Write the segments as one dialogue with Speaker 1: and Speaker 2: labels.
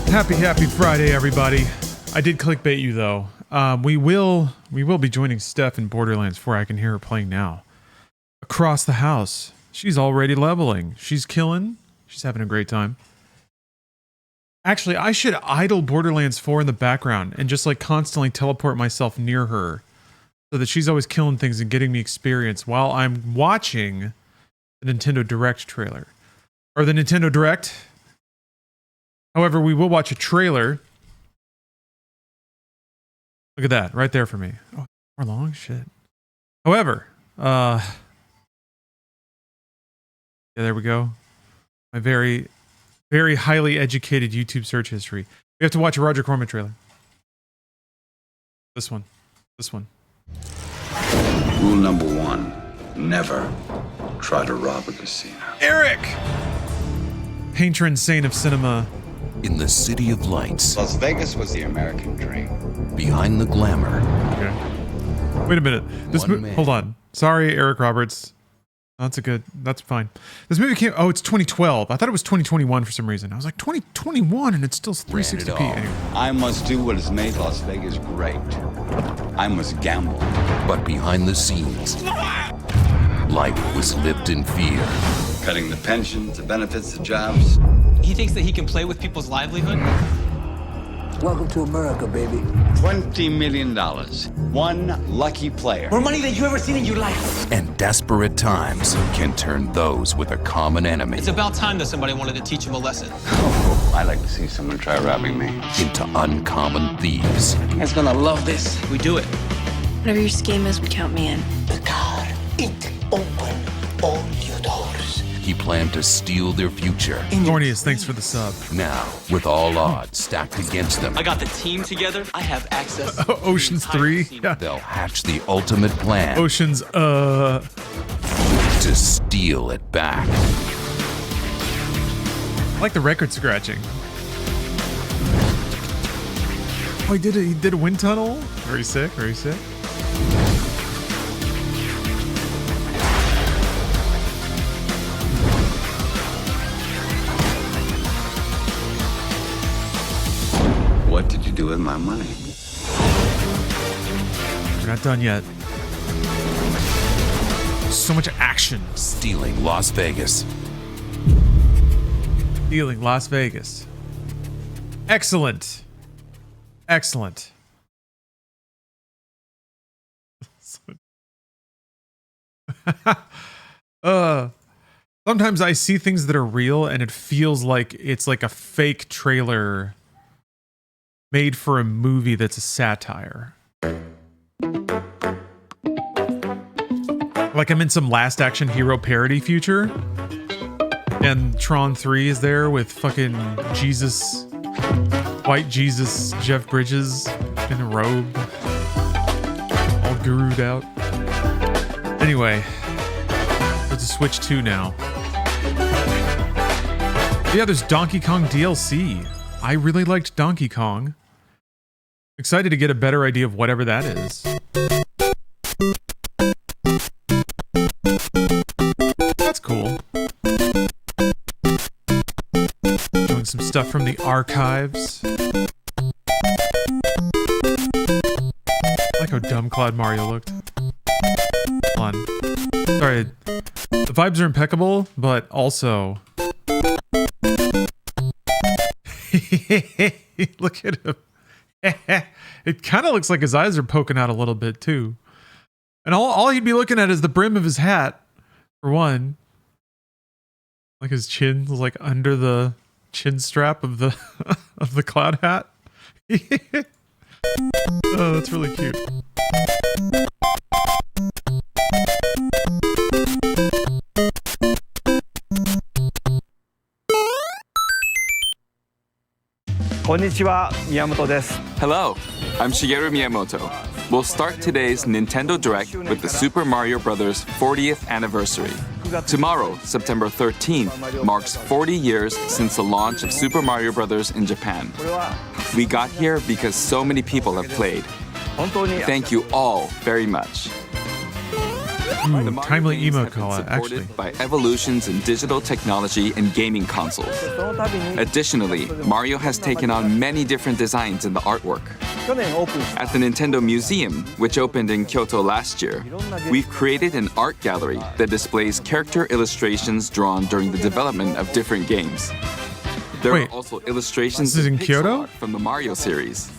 Speaker 1: Happy Friday, everybody. I did clickbait you though. We will be joining Steph in Borderlands 4. I can hear her playing now. Across the house. She's already leveling. She's killing. She's having a great time. Actually, I should idle Borderlands 4 in the background and just like constantly teleport myself near her so that she's always killing things and getting me experience while I'm watching the Nintendo Direct trailer. Or the Nintendo Direct. However, we will watch a trailer. Look at that, right there for me. Oh, more long? Shit. However, yeah, there we go. My very, very highly educated YouTube search history. We have to watch a Roger Corman trailer. This one. This one.
Speaker 2: Rule number 1, never try to rob a casino.
Speaker 1: Eric! Patron saint of cinema.
Speaker 3: In the city of lights.
Speaker 2: Las Vegas was the American dream.
Speaker 3: Behind the glamour.
Speaker 1: Okay. Wait a minute. This movie. Hold on. Sorry, Eric Roberts. That's fine. This movie came. Oh, it's 2012. I thought it was 2021 for some reason. I was like 2021, and it's still 360p. Anyway.
Speaker 2: I must do what has made Las Vegas great. I must gamble.
Speaker 3: But behind the scenes, life was lived in fear.
Speaker 2: Cutting the pensions, the benefits, the jobs.
Speaker 4: He thinks that he can play with people's livelihood?
Speaker 5: Welcome to America, baby.
Speaker 2: $20 million. One lucky player.
Speaker 4: More money than you ever seen in your life.
Speaker 3: And desperate times can turn those with a common enemy.
Speaker 4: It's about time that somebody wanted to teach him a lesson.
Speaker 2: I'd like to see someone try robbing me.
Speaker 3: Into uncommon thieves.
Speaker 4: You guys gonna love this. We do it.
Speaker 6: Whatever your scheme is, count me in.
Speaker 5: The car, it open all your doors.
Speaker 3: He planned to steal their future.
Speaker 1: Thornius, thanks for the sub.
Speaker 3: Now, with all odds stacked against them,
Speaker 4: I got the team together. I have access.
Speaker 1: Ocean's 3. Yeah.
Speaker 3: they'll hatch the ultimate plan.
Speaker 1: Ocean's,
Speaker 3: to steal it back.
Speaker 1: I like the record scratching. Oh, he did a wind tunnel? Very sick, very sick.
Speaker 2: What did you do with my money?
Speaker 1: We're not done yet. So much action.
Speaker 3: Stealing Las Vegas.
Speaker 1: Stealing Las Vegas. Excellent. Excellent. Sometimes I see things that are real and it feels like it's like a fake trailer made for a movie that's a satire. Like I'm in some Last Action Hero parody future, and Tron 3 is there with fucking Jesus, white Jesus, Jeff Bridges in a robe, all guru'd out. Anyway, there's a Switch 2 now. Yeah, there's Donkey Kong DLC. I really liked Donkey Kong. Excited to get a better idea of whatever that is. That's cool. Doing some stuff from the archives. I like how dumb Cloud Mario looked. Hold on. Sorry. The vibes are impeccable, but also... Look at him. It kind of looks like his eyes are poking out a little bit too. And all he'd be looking at is the brim of his hat, for one. Like his chin was like under the chin strap of the of the cloud hat. Oh, that's really cute.
Speaker 7: Konnichiwa, Miyamoto desu.
Speaker 8: Hello, I'm Shigeru Miyamoto. We'll start today's Nintendo Direct with the Super Mario Bros. 40th anniversary. Tomorrow, September 13th, marks 40 years since the launch of Super Mario Bros. In Japan. We got here because so many people have played. Thank you all very much. The Mario
Speaker 1: timely
Speaker 8: games
Speaker 1: emote
Speaker 8: have been
Speaker 1: call,
Speaker 8: supported
Speaker 1: actually.
Speaker 8: by evolutions in digital technology and gaming consoles. Additionally, Mario has taken on many different designs in the artwork. At the Nintendo Museum, which opened in Kyoto last year, we've created an art gallery that displays character illustrations drawn during the development of different games. There
Speaker 1: Wait,
Speaker 8: are also illustrations
Speaker 1: this is in
Speaker 8: and pixel
Speaker 1: Kyoto?
Speaker 8: art from the Mario series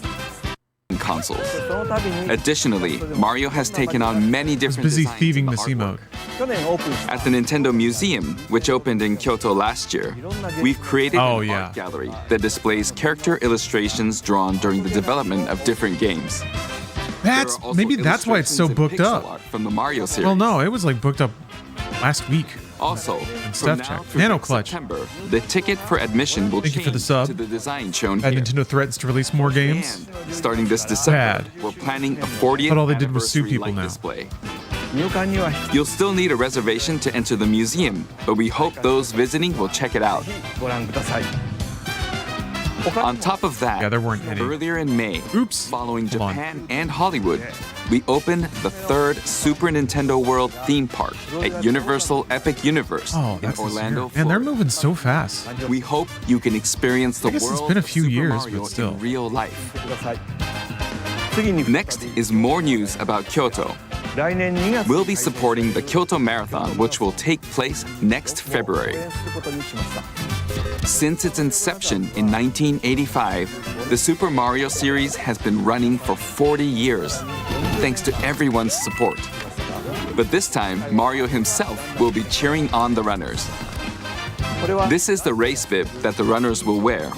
Speaker 8: and consoles. Additionally, Mario has taken on many different
Speaker 1: busy
Speaker 8: designs
Speaker 1: thieving
Speaker 8: in the
Speaker 1: this
Speaker 8: artwork.
Speaker 1: emote.
Speaker 8: At the Nintendo Museum, which opened in Kyoto last year, we've created an art gallery that displays character illustrations drawn during the development of different games.
Speaker 1: Maybe that's why it's so
Speaker 8: illustrations and
Speaker 1: booked
Speaker 8: pixel
Speaker 1: up.
Speaker 8: art from the Mario series.
Speaker 1: Well, no, it was like booked up last week.
Speaker 8: Also,
Speaker 1: And
Speaker 8: from
Speaker 1: stuff
Speaker 8: now
Speaker 1: check.
Speaker 8: through
Speaker 1: Nano
Speaker 8: next
Speaker 1: Clutch.
Speaker 8: September, the ticket for admission will
Speaker 1: Thank you
Speaker 8: change
Speaker 1: for the sub.
Speaker 8: to the design shown
Speaker 1: And
Speaker 8: here.
Speaker 1: Nintendo threatens to release more games.
Speaker 8: And starting this December, we're planning a 40th
Speaker 1: But all they did was sue
Speaker 8: anniversary
Speaker 1: people
Speaker 8: light
Speaker 1: now.
Speaker 8: display. You'll still need a reservation to enter the museum, but we hope those visiting will check it out. On top of that,
Speaker 1: Yeah, there weren't any.
Speaker 8: earlier in May,
Speaker 1: Oops.
Speaker 8: following
Speaker 1: Hold on.
Speaker 8: Japan and Hollywood, we opened the third Super Nintendo World theme park at Universal Epic Universe
Speaker 1: Oh,
Speaker 8: in
Speaker 1: that's this
Speaker 8: Orlando,
Speaker 1: year. And they're
Speaker 8: Florida.
Speaker 1: moving so fast.
Speaker 8: We hope you can experience the
Speaker 1: I guess
Speaker 8: world
Speaker 1: it's been a
Speaker 8: of
Speaker 1: few
Speaker 8: Super
Speaker 1: years,
Speaker 8: Mario
Speaker 1: but still.
Speaker 8: in real life. Next is more news about Kyoto. We'll be supporting the Kyoto Marathon, which will take place next February. Since its inception in 1985, the Super Mario series has been running for 40 years, thanks to everyone's support. But this time, Mario himself will be cheering on the runners. This is the race bib that the runners will wear,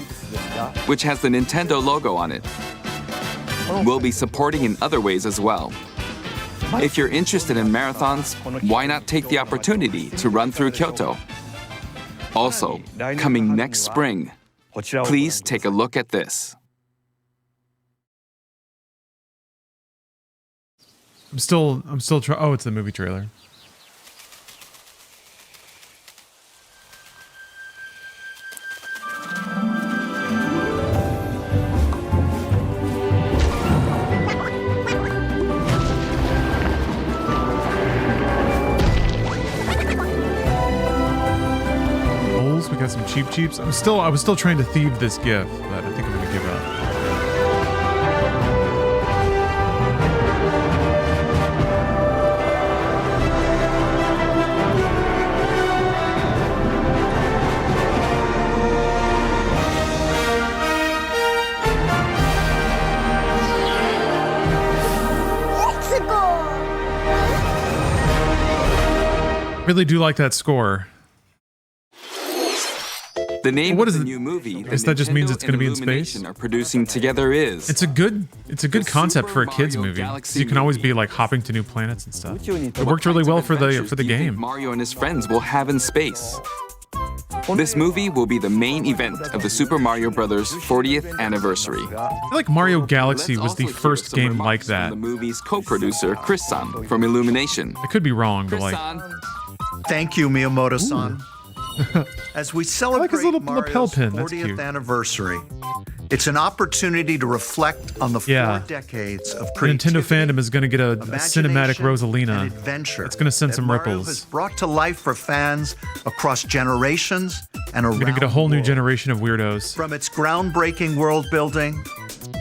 Speaker 8: which has the Nintendo logo on it. We'll be supporting in other ways as well. If you're interested in marathons, why not take the opportunity to run through Kyoto? Also, coming next spring, please take a look at this.
Speaker 1: I'm still trying. Oh, it's the movie trailer. Bowls, we got some cheaps. I was still trying to thieve this GIF, but I think I'm gonna give up. Really do like that score.
Speaker 8: The name
Speaker 1: What
Speaker 8: of
Speaker 1: is
Speaker 8: the
Speaker 1: it?
Speaker 8: new movie
Speaker 1: Guess that just means it's
Speaker 8: Nintendo
Speaker 1: gonna be in
Speaker 8: and
Speaker 1: space?
Speaker 8: Illumination are producing together is
Speaker 1: It's a good concept for a
Speaker 8: Super
Speaker 1: kids
Speaker 8: Mario
Speaker 1: movie. 'Cause
Speaker 8: Galaxy
Speaker 1: you can always be
Speaker 8: movie.
Speaker 1: like hopping to new planets and stuff. It
Speaker 8: What
Speaker 1: worked really
Speaker 8: kinds of
Speaker 1: well for the
Speaker 8: adventures do you think
Speaker 1: game.
Speaker 8: Mario and his friends will have in space. This movie will be the main event of the Super Mario Bros. 40th anniversary.
Speaker 1: I feel like Mario Galaxy
Speaker 8: Let's
Speaker 1: was the
Speaker 8: also hear
Speaker 1: first
Speaker 8: some
Speaker 1: game like
Speaker 8: remarks
Speaker 1: that.
Speaker 8: from the movie's co-producer Chris-san from Illumination.
Speaker 1: I could be wrong, but like
Speaker 8: Chris-san,
Speaker 9: Thank you, Miyamoto-san. As we celebrate
Speaker 1: his little lapel
Speaker 9: Mario's
Speaker 1: pin. That's
Speaker 9: 40th
Speaker 1: cute.
Speaker 9: anniversary, it's an opportunity to reflect on the 4 decades of
Speaker 1: the
Speaker 9: creativity,
Speaker 1: Nintendo fandom is going to get a cinematic
Speaker 9: imagination,
Speaker 1: Rosalina.
Speaker 9: and adventure.
Speaker 1: It's going to send
Speaker 9: that
Speaker 1: some
Speaker 9: Mario
Speaker 1: ripples.
Speaker 9: has brought to life for fans across generations and around
Speaker 1: We're going to get a whole
Speaker 9: the
Speaker 1: new
Speaker 9: world.
Speaker 1: generation of weirdos.
Speaker 9: From its groundbreaking world building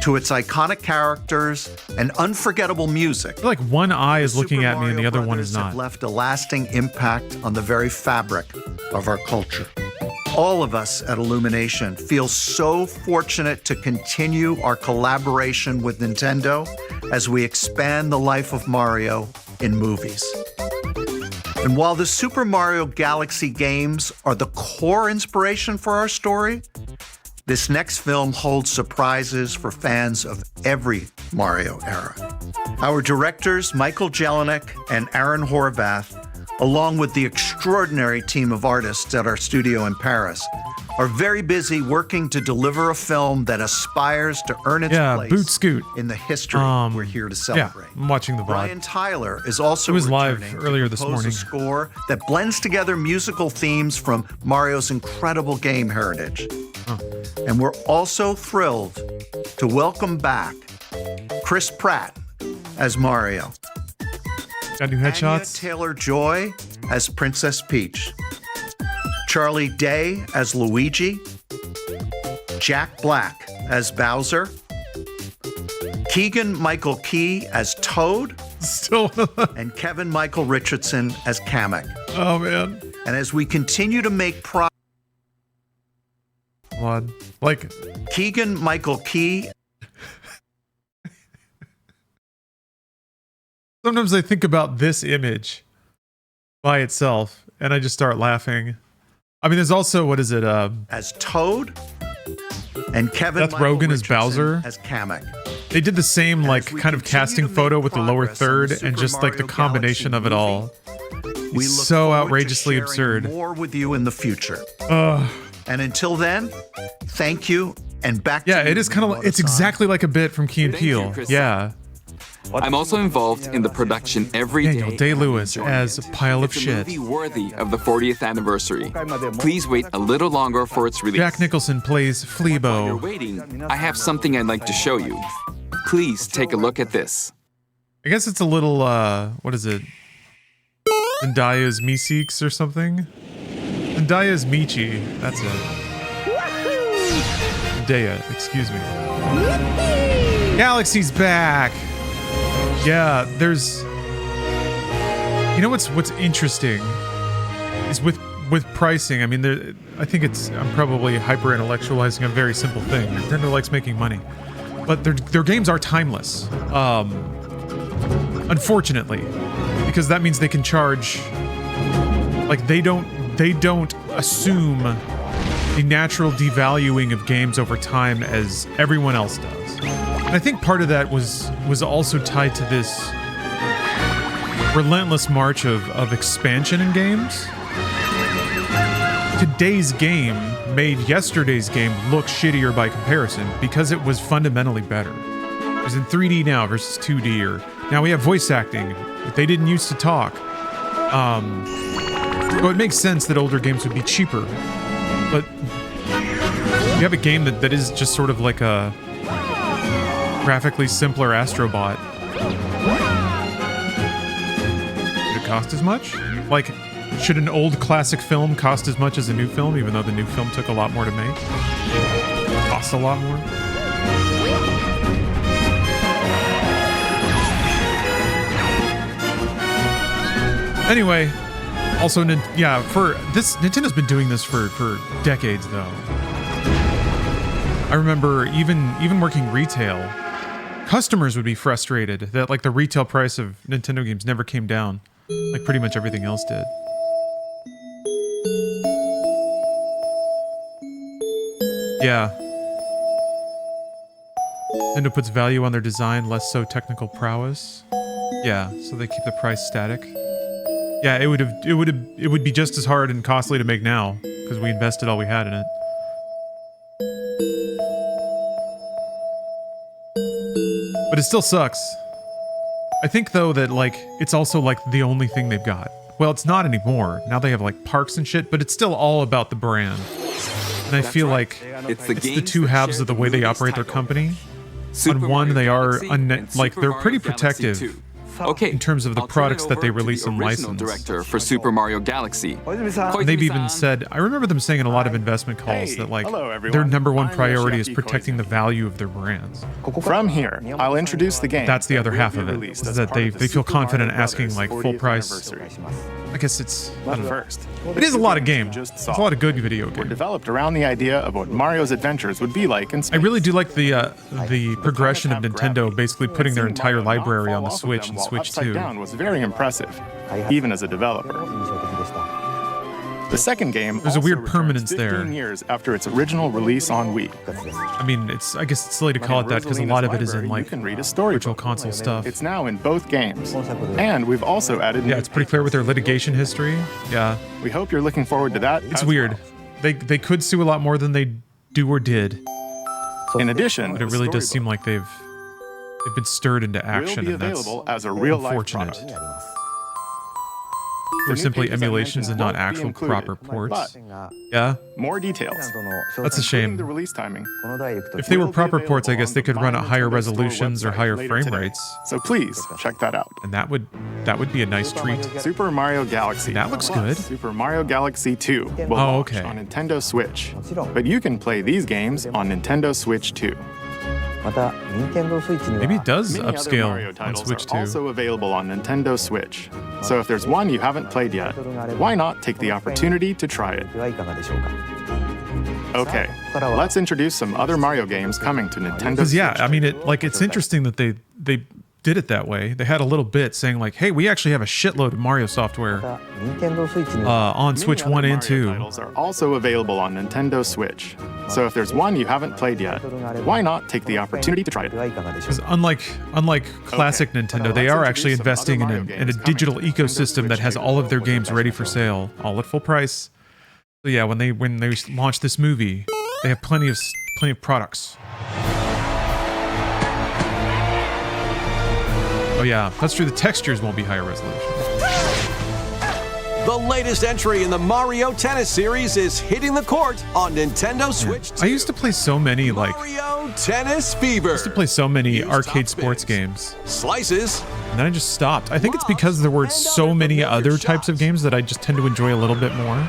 Speaker 9: to its iconic characters and unforgettable music.
Speaker 1: I feel like one eye is looking
Speaker 9: Super
Speaker 1: at me and the
Speaker 9: Mario
Speaker 1: other one
Speaker 9: Brothers
Speaker 1: is
Speaker 9: have
Speaker 1: not.
Speaker 9: left a lasting impact on the very fabric of our culture. All of us at Illumination feel so fortunate to continue our collaboration with Nintendo as we expand the life of Mario in movies. And while the Super Mario Galaxy games are the core inspiration for our story, this next film holds surprises for fans of every Mario era. Our directors, Michael Jelinek and Aaron Horvath, along with the extraordinary team of artists at our studio in Paris, are very busy working to deliver a film that aspires to earn its
Speaker 1: Yeah,
Speaker 9: place
Speaker 1: Boot Scoot.
Speaker 9: in the history we're here to
Speaker 1: Yeah,
Speaker 9: celebrate.
Speaker 1: I'm watching the
Speaker 9: Brian
Speaker 1: VOD.
Speaker 9: Tyler is also
Speaker 1: It was live
Speaker 9: returning to
Speaker 1: earlier this
Speaker 9: compose
Speaker 1: morning.
Speaker 9: a score that blends together musical themes from Mario's incredible game heritage. And we're also thrilled to welcome back Chris Pratt as Mario.
Speaker 1: Got new
Speaker 9: Anya
Speaker 1: headshots.
Speaker 9: Taylor-Joy as Princess Peach. Charlie Day as Luigi. Jack Black as Bowser. Keegan-Michael Key as Toad.
Speaker 1: Still.
Speaker 9: And Kevin-Michael Richardson as Kamek.
Speaker 1: Oh, man.
Speaker 9: And as we continue to make
Speaker 1: Like,
Speaker 9: Keegan-Michael Key.
Speaker 1: sometimes I think about this image by itself, and I just start laughing. I mean, there's also, what is it?
Speaker 9: As Toad. And Kevin
Speaker 1: Seth Rogen as Bowser.
Speaker 9: As Kamek.
Speaker 1: They did the same, like,
Speaker 9: as we
Speaker 1: kind of
Speaker 9: continue
Speaker 1: casting
Speaker 9: to make
Speaker 1: photo with the lower
Speaker 9: progress on
Speaker 1: third,
Speaker 9: the
Speaker 1: and
Speaker 9: Super
Speaker 1: just like the
Speaker 9: Mario
Speaker 1: combination of it all.
Speaker 9: We
Speaker 1: It's
Speaker 9: look
Speaker 1: so
Speaker 9: forward to
Speaker 1: outrageously
Speaker 9: sharing
Speaker 1: absurd.
Speaker 9: More with you in the future.
Speaker 1: Ugh.
Speaker 9: And until then, thank you, and back to
Speaker 1: Yeah,
Speaker 9: you,
Speaker 1: it is kind of. It's
Speaker 9: Miyamoto-san.
Speaker 1: exactly like a bit from Key and
Speaker 8: Thank you,
Speaker 1: Peele.
Speaker 8: Chris.
Speaker 1: Yeah.
Speaker 8: I'm also involved in the production every day.
Speaker 1: Daniel Day-Lewis
Speaker 8: Enjoying
Speaker 1: as
Speaker 8: it.
Speaker 1: a pile of
Speaker 8: it's
Speaker 1: shit.
Speaker 8: a movie worthy of the 40th anniversary. Please wait a little longer for its release.
Speaker 1: Jack Nicholson plays
Speaker 8: While you're
Speaker 1: Fleabo.
Speaker 8: waiting, I have something I'd like to show you. Please take a look at this.
Speaker 1: I guess it's a little. What is it? Zendaya's Meeseeks or something. Zendaya's Meechee. That's it. Zendaya, excuse me. Galaxy's back. Yeah, there's. You know what's interesting is with pricing. I mean, there. I think I'm probably hyper intellectualizing a very simple thing. Nintendo likes making money, but their games are timeless. Unfortunately, because that means they can charge. Like they don't assume the natural devaluing of games over time as everyone else does. And I think part of that was also tied to this relentless march of expansion in games. Today's game made yesterday's game look shittier by comparison because it was fundamentally better. It was in 3D now versus 2D, or now we have voice acting that they didn't used to talk. So it makes sense that older games would be cheaper, but you have a game that is just sort of like a graphically simpler Astrobot. Should it cost as much? Like, should an old classic film cost as much as a new film, even though the new film took a lot more to make? Cost a lot more? Anyway, also, yeah, for this, Nintendo's been doing this for decades, though. I remember even working retail, customers would be frustrated that like the retail price of Nintendo games never came down, like pretty much everything else did. Yeah. Nintendo puts value on their design, less so technical prowess. Yeah, so they keep the price static. Yeah, it would be just as hard and costly to make now because we invested all we had in it. But it still sucks. I think though that like it's also like the only thing they've got. Well, it's not anymore. Now they have like parks and shit, but it's still all about the brand. And I feel like it's the two halves of the way they operate their company. On one, they are like they're pretty protective.
Speaker 8: Okay,
Speaker 1: in terms of the
Speaker 8: I'll turn
Speaker 1: products
Speaker 8: it
Speaker 1: that they
Speaker 8: over to
Speaker 1: release
Speaker 8: the
Speaker 1: and
Speaker 8: original
Speaker 1: license.
Speaker 8: director for Super Mario Galaxy.
Speaker 1: They've even said, I remember them saying in a lot of investment calls that like their number one priority is protecting the value of their brands.
Speaker 10: From here, I'll introduce the game.
Speaker 1: That's the other half of it, is that they feel confident asking like full price. I guess it's, I don't know.
Speaker 10: First,
Speaker 1: It is a lot of games. It's a lot of good video
Speaker 10: were
Speaker 1: games.
Speaker 10: developed around the idea of what Mario's adventures would be like in space.
Speaker 1: I really do like the progression of Nintendo basically putting their entire library on the Switch and Switch 2.
Speaker 10: Down was very impressive, even as a developer. The second game
Speaker 1: There's a
Speaker 10: also
Speaker 1: weird
Speaker 10: returns
Speaker 1: permanence
Speaker 10: 15
Speaker 1: there.
Speaker 10: years after its original release on Wii.
Speaker 1: I mean, I guess it's silly to call it that because a lot of it is in like
Speaker 10: you can read a story
Speaker 1: virtual console stuff.
Speaker 10: It's now in both games, and we've also added.
Speaker 1: Yeah, it's pretty clear with their litigation history. Yeah,
Speaker 10: We hope you're looking forward to that.
Speaker 1: it's
Speaker 10: as
Speaker 1: weird.
Speaker 10: well.
Speaker 1: They could sue a lot more than they do or did,
Speaker 10: In addition,
Speaker 1: but it really does seem like they've been stirred into action,
Speaker 10: will be
Speaker 1: and that's
Speaker 10: available as a real-life
Speaker 1: unfortunate.
Speaker 10: product.
Speaker 1: or simply
Speaker 10: pages I
Speaker 1: emulations and
Speaker 10: mentioned
Speaker 1: not
Speaker 10: won't be
Speaker 1: actual
Speaker 10: included,
Speaker 1: proper ports.
Speaker 10: but
Speaker 1: Yeah,
Speaker 10: more details.
Speaker 1: that's a shame.
Speaker 10: The release timing.
Speaker 1: If they were
Speaker 10: will be
Speaker 1: proper ports, I
Speaker 10: available
Speaker 1: guess they
Speaker 10: on
Speaker 1: could
Speaker 10: the
Speaker 1: run at
Speaker 10: My
Speaker 1: higher
Speaker 10: Nintendo Store
Speaker 1: resolutions or
Speaker 10: website
Speaker 1: higher
Speaker 10: later
Speaker 1: frame
Speaker 10: today.
Speaker 1: rates,
Speaker 10: So please check that out.
Speaker 1: and that would be a nice treat.
Speaker 10: Super Mario Galaxy.
Speaker 1: That looks
Speaker 10: plus
Speaker 1: good.
Speaker 10: Super Mario Galaxy 2 will
Speaker 1: Oh,
Speaker 10: launch
Speaker 1: okay.
Speaker 10: on Nintendo Switch. But you can play these games on Nintendo Switch too.
Speaker 1: Maybe it does
Speaker 10: Many other
Speaker 1: upscale
Speaker 10: Mario
Speaker 1: on
Speaker 10: titles
Speaker 1: Switch
Speaker 10: are
Speaker 1: too.
Speaker 10: also available on Nintendo Switch. So if there's one you haven't played yet, why not take the opportunity to try it? Okay, let's introduce some other Mario games coming to Nintendo
Speaker 1: Because
Speaker 10: Switch.
Speaker 1: yeah, I mean, it's interesting that they did it that way. They had a little bit saying like, "Hey, we actually have a shitload of Mario software on Switch
Speaker 10: Many
Speaker 1: 1
Speaker 10: other
Speaker 1: and
Speaker 10: Mario
Speaker 1: 2."
Speaker 10: titles are also available on Nintendo Switch. So if there's one you haven't played yet, why not take the opportunity to try it?
Speaker 1: Because unlike classic Nintendo, they are actually investing in a digital ecosystem that has all of their games ready for sale, all at full price. So yeah, when they launch this movie, they have plenty of products. Oh yeah, that's true. The textures won't be higher resolution.
Speaker 11: The latest entry in the Mario Tennis series is hitting the court on Nintendo Switch 2.
Speaker 1: I used to play so many
Speaker 11: Mario Tennis Fever.
Speaker 1: I used to play so many arcade sports games.
Speaker 11: Slices.
Speaker 1: And then I just stopped. I think it's because there were so many other types of games that I just tend to enjoy a little bit more.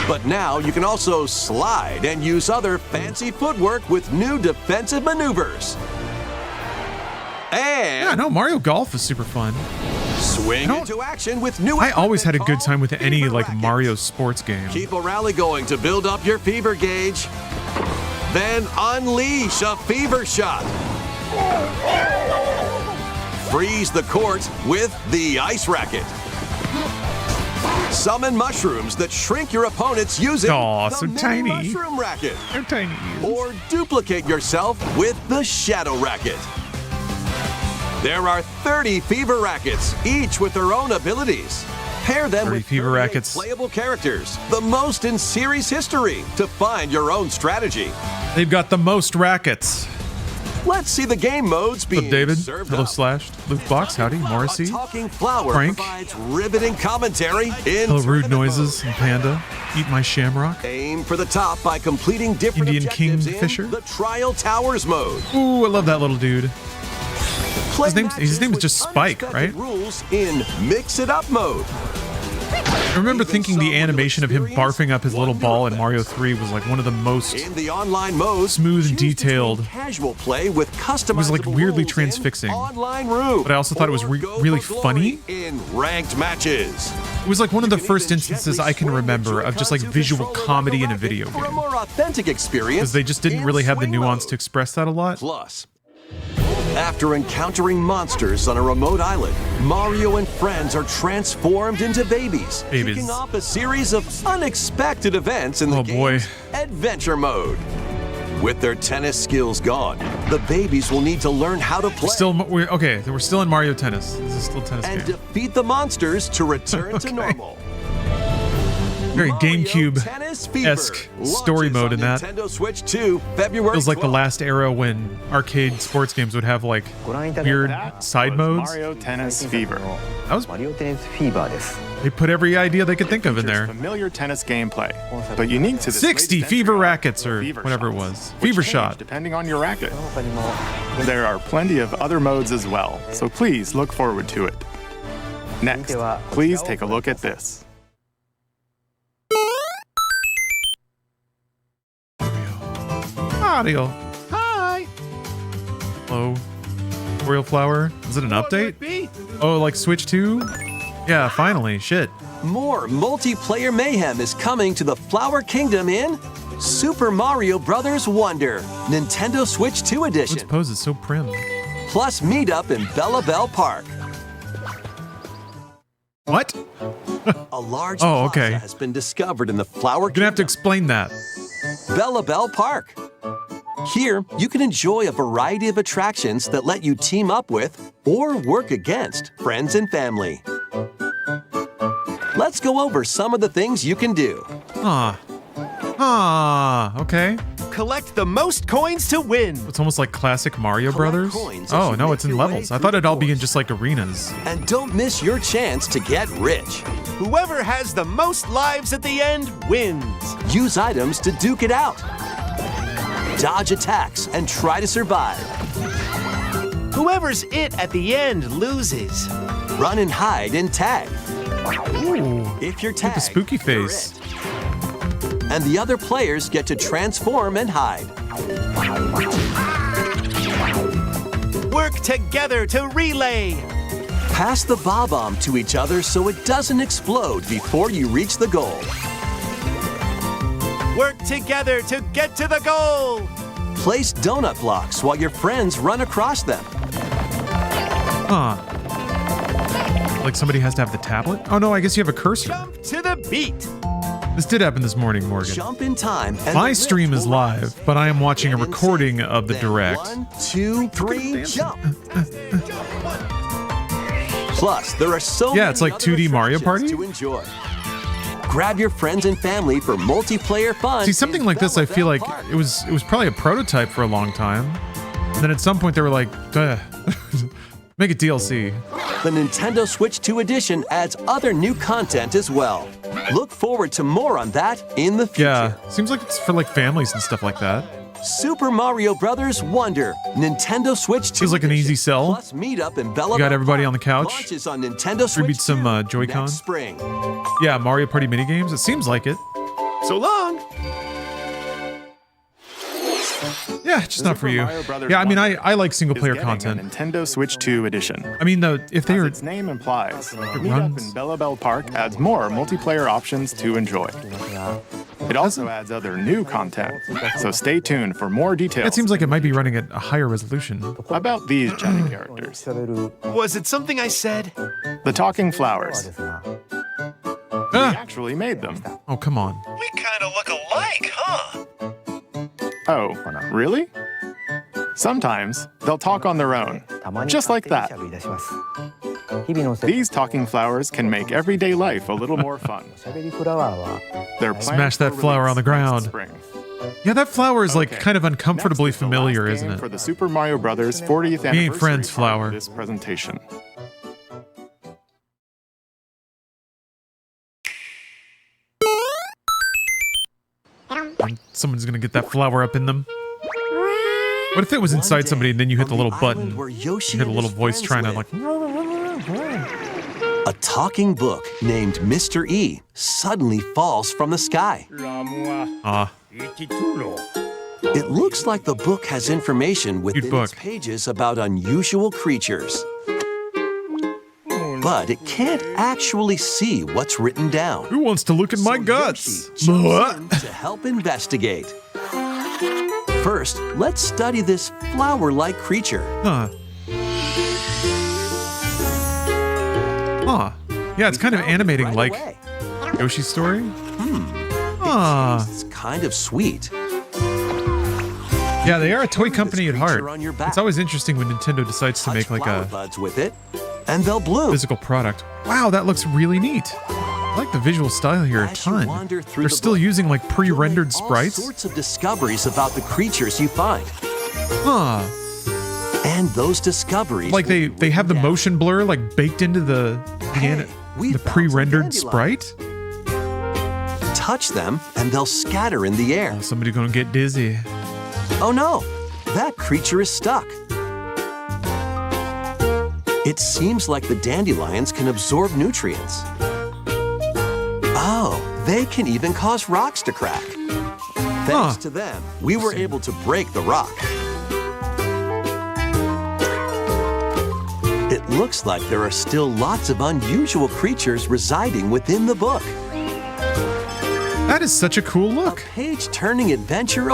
Speaker 11: But now you can also slide and use other fancy footwork with new defensive maneuvers. And
Speaker 1: yeah, no, Mario Golf is super fun.
Speaker 11: Swing into action with new.
Speaker 1: I always had a good time with any
Speaker 11: Fever
Speaker 1: like
Speaker 11: rackets.
Speaker 1: Mario sports game.
Speaker 11: Keep a rally going to build up your fever gauge. Then unleash a fever shot. Freeze the court with the ice racket. Summon mushrooms that shrink your opponents using
Speaker 1: Aw,
Speaker 11: the
Speaker 1: so
Speaker 11: mini
Speaker 1: tiny.
Speaker 11: mushroom racket.
Speaker 1: They're tiny.
Speaker 11: Or duplicate yourself with the shadow racket. There are 30 fever rackets, each with their own abilities. Pair them
Speaker 1: 30
Speaker 11: with
Speaker 1: fever
Speaker 11: 38
Speaker 1: rackets.
Speaker 11: playable characters, the most in series history, to find your own strategy.
Speaker 1: They've got the most rackets.
Speaker 11: Let's see the game modes
Speaker 1: What's
Speaker 11: being
Speaker 1: up, David?
Speaker 11: served
Speaker 1: Hello,
Speaker 11: up.
Speaker 1: Slash. Luke Box, howdy. Morrissey.
Speaker 11: A talking flower
Speaker 1: Frank.
Speaker 11: provides riveting commentary in
Speaker 1: Hello, Rude Noises and Panda. Eat my shamrock.
Speaker 11: Aim for the top by completing different
Speaker 1: Indian
Speaker 11: objectives
Speaker 1: Kingfisher.
Speaker 11: in the Trial Towers mode.
Speaker 1: Ooh, I love that little dude.
Speaker 11: Play
Speaker 1: His name is
Speaker 11: matches
Speaker 1: just
Speaker 11: with
Speaker 1: Spike,
Speaker 11: unexpected
Speaker 1: right?
Speaker 11: Rules in Mix It Up mode.
Speaker 1: I remember thinking the animation of him barfing up his little ball in Mario 3 was like one of the most
Speaker 11: In the online mode,
Speaker 1: smooth and
Speaker 11: choose
Speaker 1: detailed.
Speaker 11: between casual play with customizable
Speaker 1: It was like weirdly
Speaker 11: roles in
Speaker 1: transfixing.
Speaker 11: Online room,
Speaker 1: But I also thought it was
Speaker 11: or go
Speaker 1: really
Speaker 11: for
Speaker 1: funny.
Speaker 11: glory in ranked matches.
Speaker 1: It was like one of the
Speaker 11: You can
Speaker 1: first
Speaker 11: even
Speaker 1: instances
Speaker 11: gently
Speaker 1: I can
Speaker 11: swing the
Speaker 1: remember of just like
Speaker 11: Joy-Con to
Speaker 1: visual
Speaker 11: control it
Speaker 1: comedy
Speaker 11: like
Speaker 1: in a
Speaker 11: a
Speaker 1: video
Speaker 11: racket for a
Speaker 1: game.
Speaker 11: more authentic experience.
Speaker 1: Because they just didn't
Speaker 11: in
Speaker 1: really have the
Speaker 11: swing
Speaker 1: nuance
Speaker 11: mode.
Speaker 1: to express that a lot.
Speaker 11: Plus, after encountering monsters on a remote island, Mario and friends are transformed into babies, kicking off a series of unexpected events in the game's adventure mode. With their tennis skills gone, the babies will need to learn how to play
Speaker 1: We're still in Mario Tennis. This is still a tennis
Speaker 11: and
Speaker 1: game.
Speaker 11: defeat the monsters to return to normal.
Speaker 1: Very
Speaker 11: Tennis Fever
Speaker 1: GameCube-esque story
Speaker 11: launches
Speaker 1: mode
Speaker 11: on
Speaker 1: in that.
Speaker 11: Nintendo Switch 2, February
Speaker 1: Feels like the
Speaker 11: 12th.
Speaker 1: last era when arcade sports games would have like weird side modes.
Speaker 10: Mario Tennis Fever.
Speaker 1: That was They put every idea they could think of in there.
Speaker 10: Familiar tennis gameplay, but unique to this
Speaker 1: 60
Speaker 10: latest
Speaker 1: fever
Speaker 10: entry,
Speaker 1: rackets or
Speaker 10: fever
Speaker 1: whatever it
Speaker 10: shots,
Speaker 1: was.
Speaker 10: which
Speaker 1: Fever
Speaker 10: change
Speaker 1: shot.
Speaker 10: depending on your racket. There are plenty of other modes as well, so please look forward to it. Next, please take a look at this.
Speaker 1: Mario. Hi. Hello. Royal Flower. Is it an update? Oh, like Switch 2? Yeah, finally. Shit.
Speaker 11: More multiplayer mayhem is coming to the Flower Kingdom in Super Mario Bros. Wonder, Nintendo Switch 2
Speaker 1: Its
Speaker 11: edition.
Speaker 1: pose is so prim.
Speaker 11: Plus meetup in Bella Bell Park.
Speaker 1: What?
Speaker 11: A large
Speaker 1: Oh, okay.
Speaker 11: plaza has been discovered in the Flower
Speaker 1: You're gonna have to
Speaker 11: Kingdom,
Speaker 1: explain that.
Speaker 11: Bella Bell Park. Here, you can enjoy a variety of attractions that let you team up with or work against friends and family. Let's go over some of the things you can do.
Speaker 1: Ah. Ah, okay.
Speaker 12: Collect the most coins to win.
Speaker 1: It's almost like classic Mario Brothers. Oh, no, it's in levels. I thought it'd all be in just like arenas.
Speaker 11: And don't miss your chance to get rich.
Speaker 12: Whoever has the most lives at the end wins.
Speaker 11: Use items to duke it out. Dodge attacks and try to survive.
Speaker 12: Whoever's it at the end loses.
Speaker 11: Run and hide and tag.
Speaker 1: Ooh,
Speaker 11: if you're tagged,
Speaker 1: with the spooky face.
Speaker 11: And the other players get to transform and hide.
Speaker 12: Work together to relay.
Speaker 11: Pass the bob-omb to each other so it doesn't explode before you reach the goal.
Speaker 12: Work together to get to the goal.
Speaker 11: Place donut blocks while your friends run across them.
Speaker 1: Huh. Like somebody has to have the tablet? Oh no, I guess you have a cursor.
Speaker 12: Jump to the beat.
Speaker 1: This did happen this morning, Morgan.
Speaker 11: Jump in time.
Speaker 1: My stream is live, but I am watching a recording of the direct.
Speaker 11: 1, 2, 3, jump. Plus, there are so many
Speaker 1: it's like 2D Mario Party
Speaker 11: to enjoy. Grab your friends and family for multiplayer fun.
Speaker 1: See, something like this, I feel like it was probably a prototype for a long time. And then at some point they were like, make it DLC.
Speaker 11: The Nintendo Switch 2 edition adds other new content as well. Look forward to more on that in the future.
Speaker 1: Yeah, seems like it's for like families and stuff like that.
Speaker 11: Super Mario Brothers Wonder, Nintendo Switch 2
Speaker 1: feels like an easy sell.
Speaker 11: Plus meet up in Bella.
Speaker 1: You got everybody on the couch.
Speaker 11: Launches on Nintendo Switch
Speaker 1: Tribute some Joy-Con.
Speaker 11: next spring.
Speaker 1: Yeah, Mario Party minigames. It seems like it.
Speaker 12: So long.
Speaker 1: Yeah, just not for you. Yeah, I mean, I like single-player content.
Speaker 10: Nintendo Switch 2 edition.
Speaker 1: I mean, though, if they were...
Speaker 10: As its name implies, Meet Up in Bella Bell Park adds more multiplayer options to enjoy. It also adds other new content, so stay tuned for more details.
Speaker 1: It seems like it might be running at a higher resolution.
Speaker 10: About these chatty characters.
Speaker 12: Was it something I said?
Speaker 10: The talking flowers. We actually made them.
Speaker 1: Oh, come on.
Speaker 12: We kind of look alike, huh?
Speaker 10: Oh, really? Sometimes they'll talk on their own, just like that. These talking flowers can make everyday life a little more fun. They're
Speaker 1: Smash that flower on the ground. Yeah, that flower is like kind of uncomfortably familiar, isn't it?
Speaker 10: For the Super Mario Brothers 40th anniversary
Speaker 1: We ain't friends, flower.
Speaker 10: This presentation.
Speaker 1: And someone's gonna get that flower up in them. What if it was inside somebody and then you hit the little button? You hit a little voice trying to like...
Speaker 11: A talking book named Mr. E suddenly falls from the sky. It looks like the book has information within its pages about unusual creatures. But it can't actually see what's written down.
Speaker 1: Who wants to look at my guts?
Speaker 11: To help investigate. First, let's study this flower-like creature.
Speaker 1: Yeah, it's kind of animating like Yoshi's Story.
Speaker 11: It's kind of sweet.
Speaker 1: Yeah, they are a toy company at heart. It's always interesting when Nintendo decides to make like a
Speaker 11: buds with it, and they'll bloom.
Speaker 1: Physical product. Wow, that looks really neat. I like the visual style here a ton. They're still using like pre-rendered sprites.
Speaker 11: All sorts of discoveries about the creatures you find. And those discoveries,
Speaker 1: like they have the motion blur like baked into the pre-rendered sprite.
Speaker 11: Touch them and they'll scatter in the air.
Speaker 1: Oh, somebody's gonna get dizzy.
Speaker 11: Oh no, that creature is stuck. It seems like the dandelions can absorb nutrients. Oh, they can even cause rocks to crack. Thanks to them, we were able to break the rock. It looks like there are still lots of unusual creatures residing within the book.
Speaker 1: That is such a cool look.
Speaker 11: A page-turning adventure.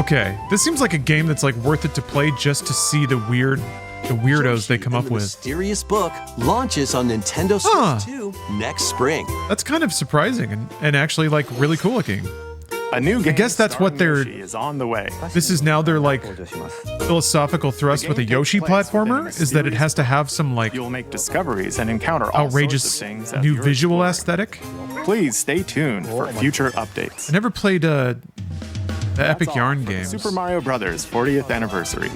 Speaker 1: Okay, this seems like a game that's like worth it to play just to see the weirdos they come up with.
Speaker 11: Mysterious book launches on Nintendo Switch 2 next spring.
Speaker 1: That's kind of surprising and actually like really cool looking.
Speaker 10: A new game.
Speaker 1: I guess that's what their
Speaker 10: is on the way.
Speaker 1: This is now their like philosophical thrust with a Yoshi platformer is that it has to have some like
Speaker 10: you'll make discoveries and encounter
Speaker 1: outrageous
Speaker 10: things
Speaker 1: new visual aesthetic.
Speaker 10: Please stay tuned for future updates.
Speaker 1: I never played the Epic
Speaker 10: That's
Speaker 1: Yarn
Speaker 10: all for the
Speaker 1: games.
Speaker 10: Super Mario Brothers 40th anniversary.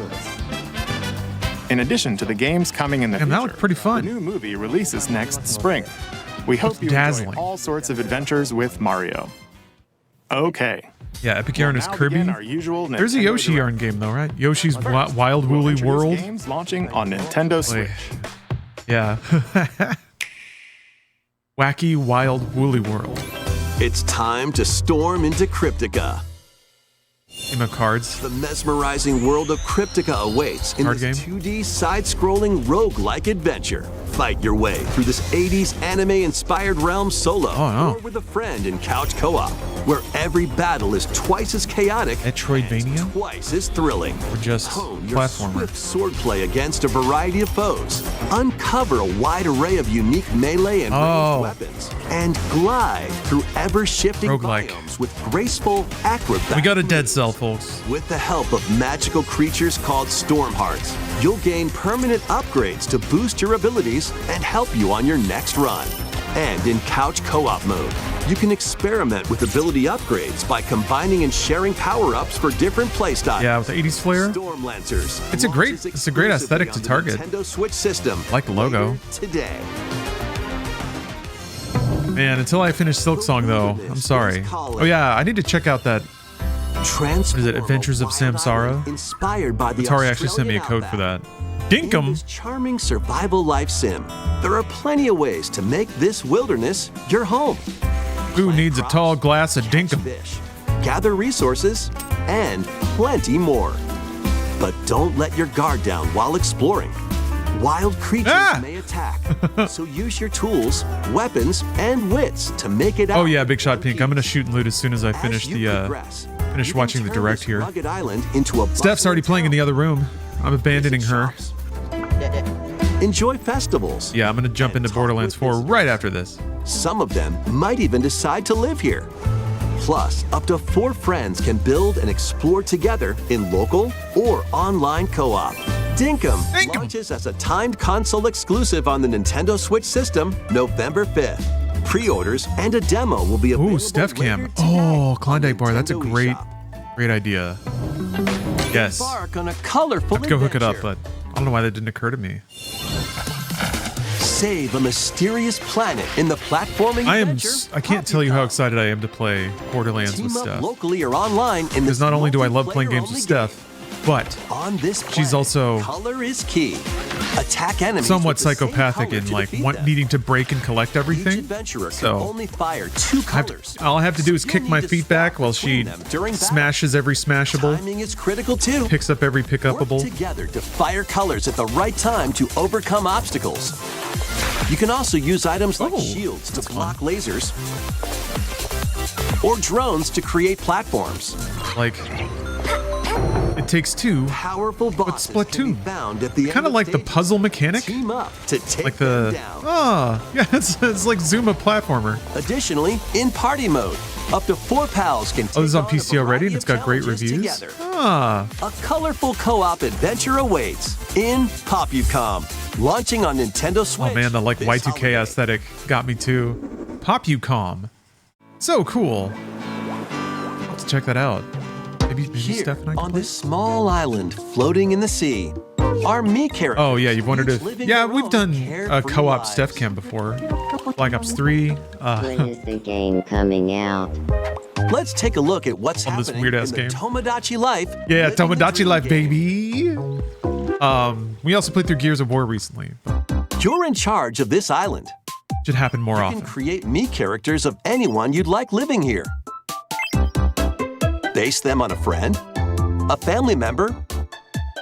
Speaker 10: In addition to the games coming in the future,
Speaker 1: that looked pretty fun.
Speaker 10: the new movie releases next spring. We hope you
Speaker 1: dazzling.
Speaker 10: enjoy all sorts of adventures with Mario. Okay.
Speaker 1: Yeah, Epic Yarn is
Speaker 10: now
Speaker 1: Kirby.
Speaker 10: begin our usual
Speaker 1: There's a
Speaker 10: Nintendo
Speaker 1: Yoshi
Speaker 10: Direct.
Speaker 1: Yarn game though, right? Yoshi's Wild
Speaker 10: We'll
Speaker 1: Woolly
Speaker 10: introduce
Speaker 1: World.
Speaker 10: Games launching on Nintendo Switch.
Speaker 1: Yeah. Wacky Wild Woolly World.
Speaker 11: It's time to storm into Cryptica.
Speaker 1: Game of cards.
Speaker 11: The mesmerizing world of Cryptica awaits in
Speaker 1: Card
Speaker 11: this
Speaker 1: game?
Speaker 11: 2D side-scrolling roguelike adventure. Fight your way through this 80s anime-inspired realm solo or with a friend in couch co-op, where every battle is twice as chaotic
Speaker 1: Metroidvania?
Speaker 11: and twice as thrilling.
Speaker 1: Or just
Speaker 11: Hone your
Speaker 1: platformer?
Speaker 11: swift swordplay against a variety of foes, uncover a wide array of unique melee and ranged weapons, and glide through ever-shifting
Speaker 1: Roguelike.
Speaker 11: biomes with graceful acrobat.
Speaker 1: We got a dead cell, folks.
Speaker 11: With the help of magical creatures called Storm Hearts, you'll gain permanent upgrades to boost your abilities and help you on your next run. And in couch co-op mode, you can experiment with ability upgrades by combining and sharing power-ups for different playstyles.
Speaker 1: Yeah, with the 80s flair.
Speaker 11: Storm Lancers.
Speaker 1: It's a great
Speaker 11: launches
Speaker 1: aesthetic to
Speaker 11: exclusively on the
Speaker 1: target.
Speaker 11: Nintendo Switch system.
Speaker 1: Like the logo.
Speaker 11: Today.
Speaker 1: Man, until I finish Silk Song though, I'm sorry. Oh yeah, I need to check out that. What is it? Adventures of Samsara?
Speaker 11: Inspired by the
Speaker 1: Atari actually sent me a code for that. Dinkum.
Speaker 11: In this charming survival life sim, there are plenty of ways to make this wilderness your home.
Speaker 1: Who needs a tall glass of dinkum?
Speaker 11: Fish, gather resources, and plenty more. But don't let your guard down while exploring. Wild creatures may attack, so use your tools, weapons, and wits to make it out.
Speaker 1: Oh yeah, Big Shot Pink. I'm gonna shoot and loot as soon as I finish finish watching the direct here.
Speaker 11: Island into a
Speaker 1: Steph's already playing in the other room. I'm abandoning her.
Speaker 11: Enjoy festivals.
Speaker 1: Yeah, I'm gonna jump into Borderlands 4 right after this.
Speaker 11: Some of them might even decide to live here. Plus, up to 4 friends can build and explore together in local or online co-op. Dinkum launches as a timed console exclusive on the Nintendo Switch system November 5th. Pre-orders and a demo will be available.
Speaker 1: Ooh, Steph Cam. Oh, Klondike Bar. That's a great idea. Yes.
Speaker 11: Embark on a colorful
Speaker 1: Let's go hook it up,
Speaker 11: adventure.
Speaker 1: but I don't know why that didn't occur to me.
Speaker 11: Save a mysterious planet in the platforming adventure.
Speaker 1: I can't tell you how excited I am to play Borderlands
Speaker 11: Team
Speaker 1: with
Speaker 11: up
Speaker 1: Steph.
Speaker 11: locally or online in
Speaker 1: Because
Speaker 11: this
Speaker 1: not only do I love playing games
Speaker 11: multiplayer-only
Speaker 1: with Steph, but
Speaker 11: on this
Speaker 1: she's also
Speaker 11: color is key. Attack enemies
Speaker 1: somewhat
Speaker 11: with the same
Speaker 1: psychopathic
Speaker 11: color
Speaker 1: in
Speaker 11: to
Speaker 1: like
Speaker 11: defeat
Speaker 1: needing to break and collect
Speaker 11: Each
Speaker 1: everything.
Speaker 11: adventurer can
Speaker 1: So
Speaker 11: only fire 2 colors.
Speaker 1: all I have to do is kick
Speaker 11: you'll
Speaker 1: my
Speaker 11: need to
Speaker 1: feet
Speaker 11: swap
Speaker 1: back while
Speaker 11: between
Speaker 1: she
Speaker 11: them during battle.
Speaker 1: smashes every smashable,
Speaker 11: Timing is critical too.
Speaker 1: picks up every
Speaker 11: Work
Speaker 1: pickupable.
Speaker 11: together to fire colors at the right time to overcome obstacles. You can also use items like shields to block lasers or drones to create platforms.
Speaker 1: Like, it takes 2,
Speaker 11: Powerful
Speaker 1: but
Speaker 11: bosses
Speaker 1: Splatoon.
Speaker 11: can be found at the end
Speaker 1: Kind of
Speaker 11: of
Speaker 1: like the
Speaker 11: stages.
Speaker 1: puzzle mechanic.
Speaker 11: Team up to take
Speaker 1: Like
Speaker 11: them
Speaker 1: the
Speaker 11: down.
Speaker 1: yeah, it's like Zuma platformer.
Speaker 11: Additionally, in party mode, up to 4 pals can take
Speaker 1: Oh, this is on
Speaker 11: a
Speaker 1: PC already, and
Speaker 11: variety
Speaker 1: it's got
Speaker 11: of
Speaker 1: great
Speaker 11: challenges
Speaker 1: reviews.
Speaker 11: together.
Speaker 1: Ah,
Speaker 11: A colorful co-op adventure awaits in Popucom, launching on Nintendo Switch.
Speaker 1: oh man, the like
Speaker 11: this
Speaker 1: Y2K
Speaker 11: holiday.
Speaker 1: aesthetic got me too. Popucom, so cool. I'll have to check that out. Maybe
Speaker 11: Here,
Speaker 1: Steph and I can
Speaker 11: on
Speaker 1: play?
Speaker 11: this small island floating in the sea, our Mii characters.
Speaker 1: Oh yeah, you've wondered
Speaker 11: each
Speaker 1: if
Speaker 11: living
Speaker 1: yeah,
Speaker 11: their
Speaker 1: we've
Speaker 11: own
Speaker 1: done a
Speaker 11: carefree
Speaker 1: co-op
Speaker 11: lives.
Speaker 1: Steph Cam before. Black Ops 3.
Speaker 13: When is the game coming out?
Speaker 11: Let's take a look at what's
Speaker 1: On this
Speaker 11: happening
Speaker 1: weird-ass
Speaker 11: in
Speaker 1: game.
Speaker 11: the Tomodachi life.
Speaker 1: Yeah,
Speaker 11: living the
Speaker 1: Tomodachi
Speaker 11: dream
Speaker 1: Life,
Speaker 11: game.
Speaker 1: baby. We also played through Gears of War recently. But
Speaker 11: You're in charge of this island.
Speaker 1: should happen more
Speaker 11: You
Speaker 1: often.
Speaker 11: can create Mii characters of anyone you'd like living here. Base them on a friend, a family member,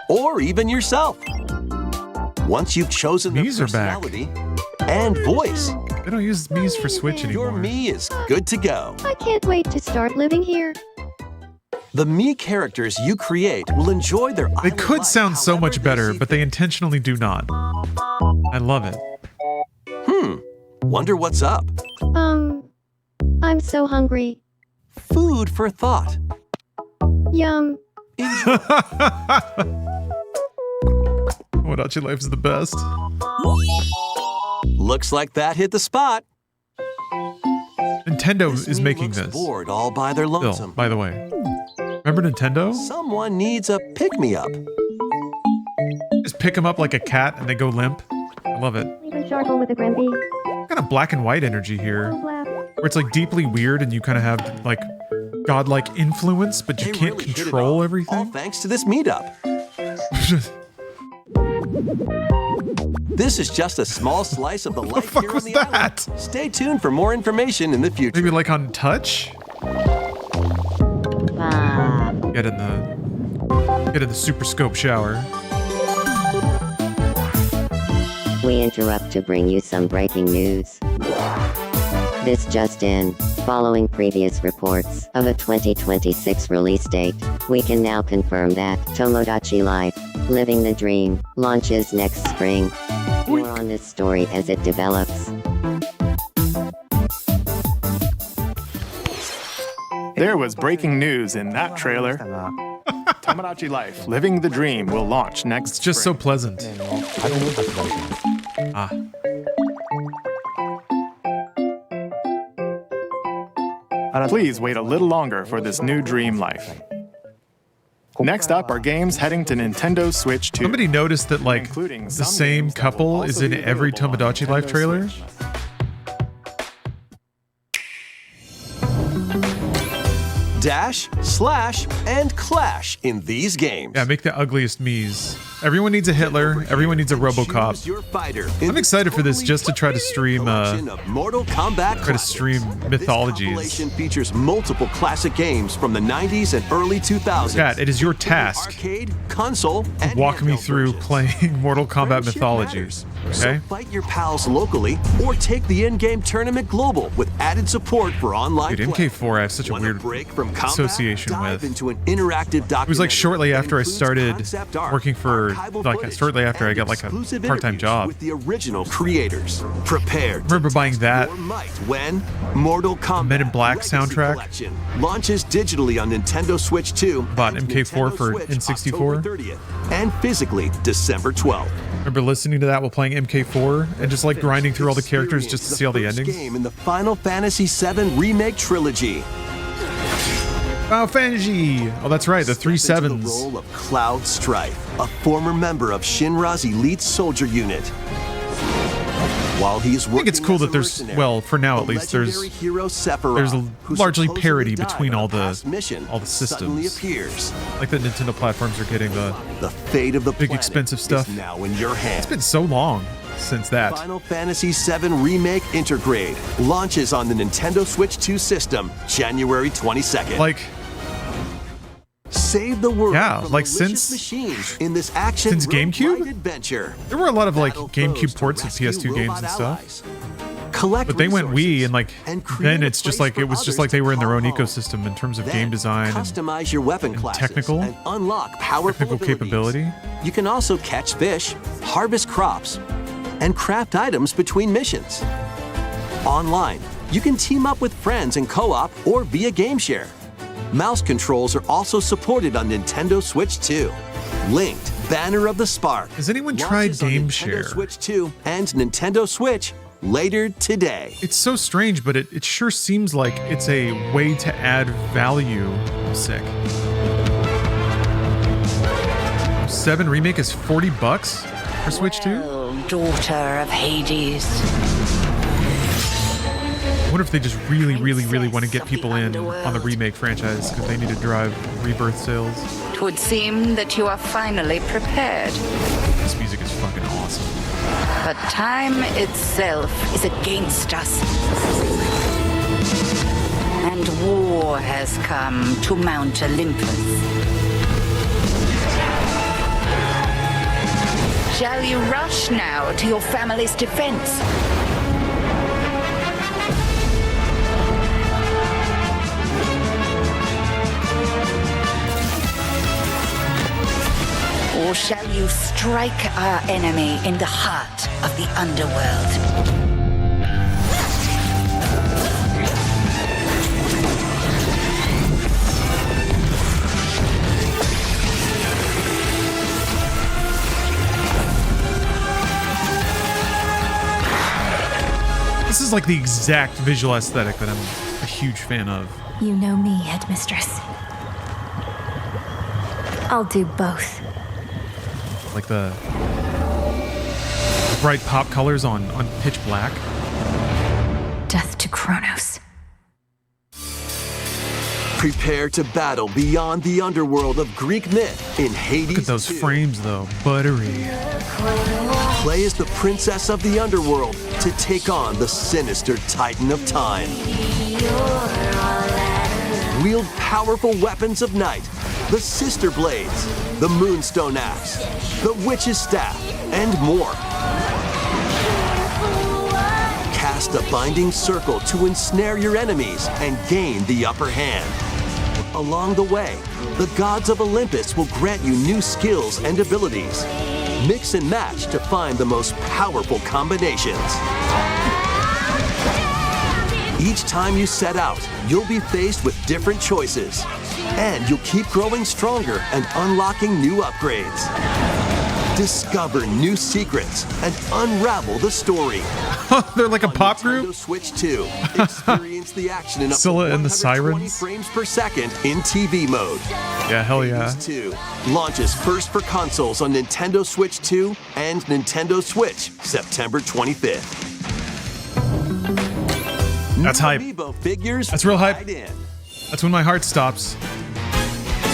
Speaker 11: or even yourself. Once you've chosen their
Speaker 1: Mii's are back.
Speaker 11: personality and voice,
Speaker 1: They don't use Mii's for Switch
Speaker 11: your
Speaker 1: anymore.
Speaker 11: Mii is good to go.
Speaker 13: I can't wait to start living here.
Speaker 11: The Mii characters you create will enjoy their
Speaker 1: They
Speaker 11: island
Speaker 1: could
Speaker 11: life
Speaker 1: sound so
Speaker 11: however
Speaker 1: much
Speaker 11: they
Speaker 1: better,
Speaker 11: see
Speaker 1: but they
Speaker 11: fit.
Speaker 1: intentionally do not. I love it.
Speaker 11: Wonder what's up.
Speaker 13: I'm so hungry.
Speaker 11: Food for thought.
Speaker 13: Yum.
Speaker 1: Tomodachi Life is the best.
Speaker 11: Looks like that hit the spot.
Speaker 1: Nintendo is making this.
Speaker 11: Bored all by their lonesome.
Speaker 1: Bill, by the way. Remember Nintendo?
Speaker 11: Someone needs a pick-me-up.
Speaker 1: Just pick them up like a cat and they go limp. I love it.
Speaker 13: With a Grimby.
Speaker 1: Kind of black and white energy here. Where it's like deeply weird and you kind of have like godlike influence, but you can't
Speaker 11: really
Speaker 1: control everything.
Speaker 11: All thanks to this meetup. This is just a small slice of the life here on the island. Stay tuned for more information in the future.
Speaker 1: Maybe like on touch? Get in the super scope shower.
Speaker 13: We interrupt to bring you some breaking news. This just in. Following previous reports of a 2026 release date, we can now confirm that Tomodachi Life, Living the Dream, launches next spring. More on this story as it develops.
Speaker 10: There was breaking news in that trailer. Tomodachi Life, Living the Dream will launch next
Speaker 1: It's just so pleasant.
Speaker 10: Please wait a little longer for this new dream life. Next up are games heading to Nintendo Switch 2.
Speaker 1: Somebody noticed that like the same couple is in every Tomodachi Life trailer.
Speaker 11: Dash, slash, and clash in these games.
Speaker 1: Yeah, make the ugliest Miis. Everyone needs a Hitler. Everyone needs a RoboCop. I'm excited for this just to try to stream
Speaker 11: Mortal Kombat
Speaker 1: try to stream mythologies.
Speaker 11: Compilation features multiple classic games from the 90s and early 2000s.
Speaker 1: Cat, it is your task
Speaker 11: arcade, console, and
Speaker 1: walk me through playing Mortal Kombat mythologies. Okay?
Speaker 11: So fight your pals locally or take the in-game tournament global with added support for online
Speaker 1: Dude,
Speaker 11: play.
Speaker 1: MK4 I have such a weird association with.
Speaker 11: Into an interactive
Speaker 1: It was like shortly after I started
Speaker 11: concept art,
Speaker 1: working for,
Speaker 11: archival
Speaker 1: like
Speaker 11: footage,
Speaker 1: shortly after I
Speaker 11: and
Speaker 1: got like a
Speaker 11: exclusive
Speaker 1: part-time
Speaker 11: interviews
Speaker 1: job.
Speaker 11: with the original creators. Prepare.
Speaker 1: I remember buying that
Speaker 11: When Mortal Kombat
Speaker 1: Men in Black
Speaker 11: Legacy
Speaker 1: soundtrack.
Speaker 11: Collection launches digitally on Nintendo Switch 2.
Speaker 1: Bought
Speaker 11: and
Speaker 1: MK4
Speaker 11: Nintendo
Speaker 1: for
Speaker 11: Switch
Speaker 1: N64.
Speaker 11: October 30th, and physically December 12th.
Speaker 1: Remember listening to that while playing MK4 and just like grinding through all the characters just to see all the
Speaker 11: first
Speaker 1: endings.
Speaker 11: Game in the Final Fantasy VII Remake trilogy.
Speaker 1: Final Fantasy! Oh, that's right, the three
Speaker 11: Step into
Speaker 1: sevens.
Speaker 11: The role of Cloud Strife, a former member of Shinra's elite soldier unit. While he's working
Speaker 1: I think it's cool
Speaker 11: as
Speaker 1: that
Speaker 11: a
Speaker 1: there's,
Speaker 11: mercenary,
Speaker 1: well, for now at
Speaker 11: the
Speaker 1: least,
Speaker 11: legendary hero Sephiroth,
Speaker 1: there's
Speaker 11: who
Speaker 1: largely
Speaker 11: supposedly
Speaker 1: parity
Speaker 11: died
Speaker 1: between
Speaker 11: on
Speaker 1: all
Speaker 11: a
Speaker 1: the
Speaker 11: past mission, suddenly
Speaker 1: systems.
Speaker 11: appears.
Speaker 1: Like the Nintendo platforms are getting the
Speaker 11: fate of the
Speaker 1: big
Speaker 11: planet
Speaker 1: expensive stuff.
Speaker 11: is now in your hands.
Speaker 1: It's been so long since that.
Speaker 11: Final Fantasy VII Remake Intergrade launches on the Nintendo Switch 2 system January 22nd.
Speaker 1: Like,
Speaker 11: save the world
Speaker 1: yeah,
Speaker 11: from
Speaker 1: like
Speaker 11: malicious
Speaker 1: since
Speaker 11: machines in this action
Speaker 1: since
Speaker 11: roguelike
Speaker 1: GameCube?
Speaker 11: adventure.
Speaker 1: There were a lot of like
Speaker 11: Battle
Speaker 1: GameCube
Speaker 11: foes to
Speaker 1: ports of
Speaker 11: rescue
Speaker 1: PS2 games
Speaker 11: robot
Speaker 1: and stuff.
Speaker 11: allies. Collect
Speaker 1: But they went Wii and like
Speaker 11: and create
Speaker 1: then
Speaker 11: a
Speaker 1: it's just
Speaker 11: place
Speaker 1: like
Speaker 11: for
Speaker 1: it was just
Speaker 11: others
Speaker 1: like they
Speaker 11: to
Speaker 1: were in their
Speaker 11: call
Speaker 1: own
Speaker 11: home.
Speaker 1: ecosystem in terms of
Speaker 11: Then
Speaker 1: game design and
Speaker 11: customize your weapon classes
Speaker 1: technical
Speaker 11: and unlock powerful
Speaker 1: capability.
Speaker 11: You can also catch fish, harvest crops, and craft items between missions. Online, you can team up with friends in co-op or via game share. Mouse controls are also supported on Nintendo Switch 2. Linked Banner of the Spark.
Speaker 1: Has anyone tried
Speaker 11: launches on
Speaker 1: Game
Speaker 11: Nintendo
Speaker 1: Share?
Speaker 11: Switch 2 and Nintendo Switch later today.
Speaker 1: It's so strange, but it sure seems like it's a way to add value. I'm sick. 7 Remake is $40 for Switch 2?
Speaker 14: Daughter of Hades.
Speaker 1: I wonder if they just really want to get people in on the Remake franchise because they need to drive Rebirth sales.
Speaker 14: Twould seem that you are finally prepared.
Speaker 1: This music is fucking awesome.
Speaker 14: But time itself is against us. And war has come to Mount Olympus. Shall you rush now to your family's defense? Or shall you strike our enemy in the heart of the underworld?
Speaker 1: This is like the exact visual aesthetic that I'm a huge fan of.
Speaker 15: You know me, Headmistress. I'll do both.
Speaker 1: Like the bright pop colors on pitch black.
Speaker 15: Death to Kronos.
Speaker 11: Prepare to battle beyond the underworld of Greek myth in Hades.
Speaker 1: Look at those frames, though. Buttery.
Speaker 11: Play as the princess of the underworld to take on the sinister titan of time. Wield powerful weapons of night, the Sister Blades, the Moonstone Axe, the Witch's Staff, and more. Cast a binding circle to ensnare your enemies and gain the upper hand. Along the way, the gods of Olympus will grant you new skills and abilities. Mix and match to find the most powerful combinations. Each time you set out, you'll be faced with different choices. And you'll keep growing stronger and unlocking new upgrades. Discover new secrets and unravel the story.
Speaker 1: They're like a pop group?
Speaker 11: Switch 2. Experience the action in up to
Speaker 1: Scylla and the
Speaker 11: 120
Speaker 1: Sirens?
Speaker 11: frames per second in TV mode.
Speaker 1: Yeah, hell yeah.
Speaker 11: Hades 2 launches first for consoles on Nintendo Switch 2 and Nintendo Switch September 25th.
Speaker 1: That's hype.
Speaker 11: Amiibo figures
Speaker 1: That's real hype.
Speaker 11: right in.
Speaker 1: That's when my heart stops.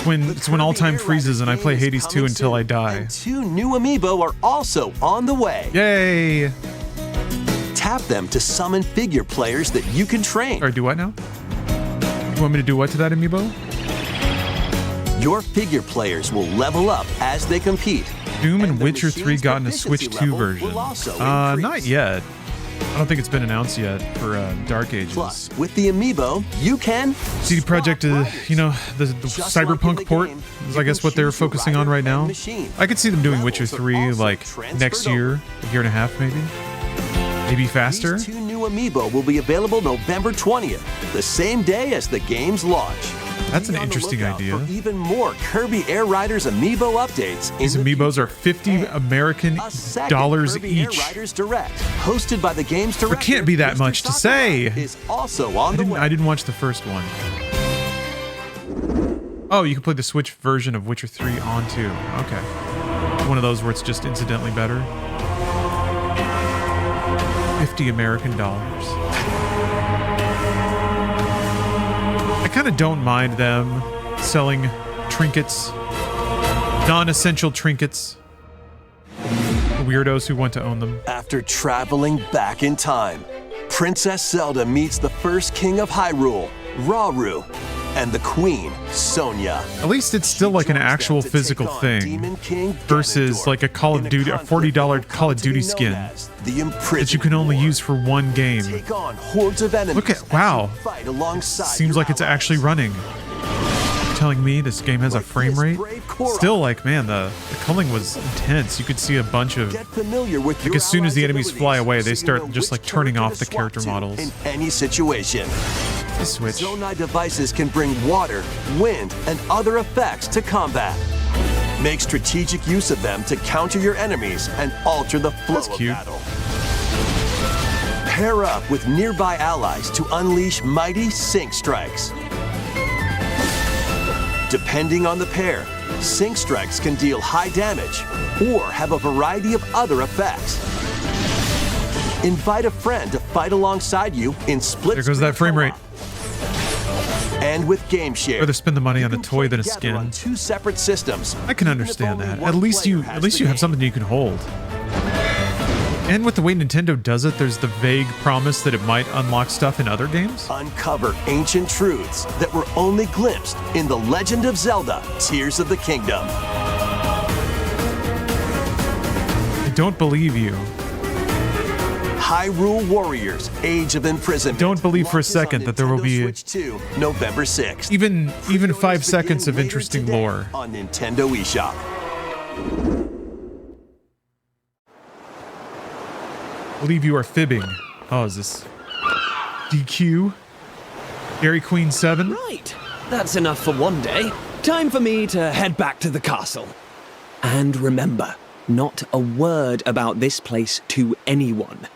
Speaker 1: It's when all time freezes and I play Hades 2 until I die.
Speaker 11: And 2 new Amiibo are also on the way.
Speaker 1: Yay!
Speaker 11: Tap them to summon figure players that you can train.
Speaker 1: Or do what now? You want me to do what to that Amiibo?
Speaker 11: Your figure players will level up as they compete.
Speaker 1: Doom and Witcher 3 gotten a Switch 2 version. Not yet. I don't think it's been announced yet for Dark Ages.
Speaker 11: Plus, with the Amiibo, you can
Speaker 1: CD Projekt, the Cyberpunk port is, I guess, what they're focusing on right now. I could see them doing Witcher 3 like next year, a year and a half maybe. Maybe faster.
Speaker 11: These 2 new Amiibo will be available November 20th, the same day as the game's launch.
Speaker 1: That's an interesting idea.
Speaker 11: For even more Kirby Air Riders Amiibo updates.
Speaker 1: These Amiibos are $50 American dollars
Speaker 11: Kirby Air
Speaker 1: each.
Speaker 11: Riders Direct, hosted by the game's director.
Speaker 1: There can't be that much to say.
Speaker 11: Is also on the way.
Speaker 1: I didn't watch the first one. Oh, you can play the Switch version of Witcher 3 on too. Okay. One of those where it's just incidentally better. $50 American dollars. I kind of don't mind them selling trinkets, non-essential trinkets, for weirdos who want to own them.
Speaker 11: After traveling back in time, Princess Zelda meets the first king of Hyrule, Rauru, and the queen, Sonia.
Speaker 1: At least it's still like an actual physical thing versus like a Call of Duty, a $40 Call of Duty skin that you can only use for one game. Look at, wow, seems like it's actually running. You're telling me this game has a frame rate? Still, like, man, the culling was intense. You could see a bunch of, like, as soon as the enemies fly away, they start just like turning off the character models.
Speaker 11: In any situation.
Speaker 1: The Switch.
Speaker 11: Zonai devices can bring water, wind, and other effects to combat. Make strategic use of them to counter your enemies and alter the flow of battle. Pair up with nearby allies to unleash mighty sync strikes. Depending on the pair, sync strikes can deal high damage or have a variety of other effects. Invite a friend to fight alongside you in split.
Speaker 1: There goes that frame rate.
Speaker 11: And with Game Share,
Speaker 1: rather spend the money on a toy than a skin.
Speaker 11: On 2 separate systems.
Speaker 1: I can understand that. At least you have something you can hold. And with the way Nintendo does it, there's the vague promise that it might unlock stuff in other games.
Speaker 11: Uncover ancient truths that were only glimpsed in The Legend of Zelda: Tears of the Kingdom.
Speaker 1: I don't believe you.
Speaker 11: Hyrule Warriors: Age of Imprisonment.
Speaker 1: Don't believe for a second that there will be
Speaker 11: Switch 2, November 6th.
Speaker 1: even 5 seconds of interesting lore
Speaker 11: on Nintendo eShop.
Speaker 1: I believe you are fibbing. Oh, is this DQ? Dairy Queen 7?
Speaker 16: Right. That's enough for one day. Time for me to head back to the castle. And remember, not a word about this place to anyone.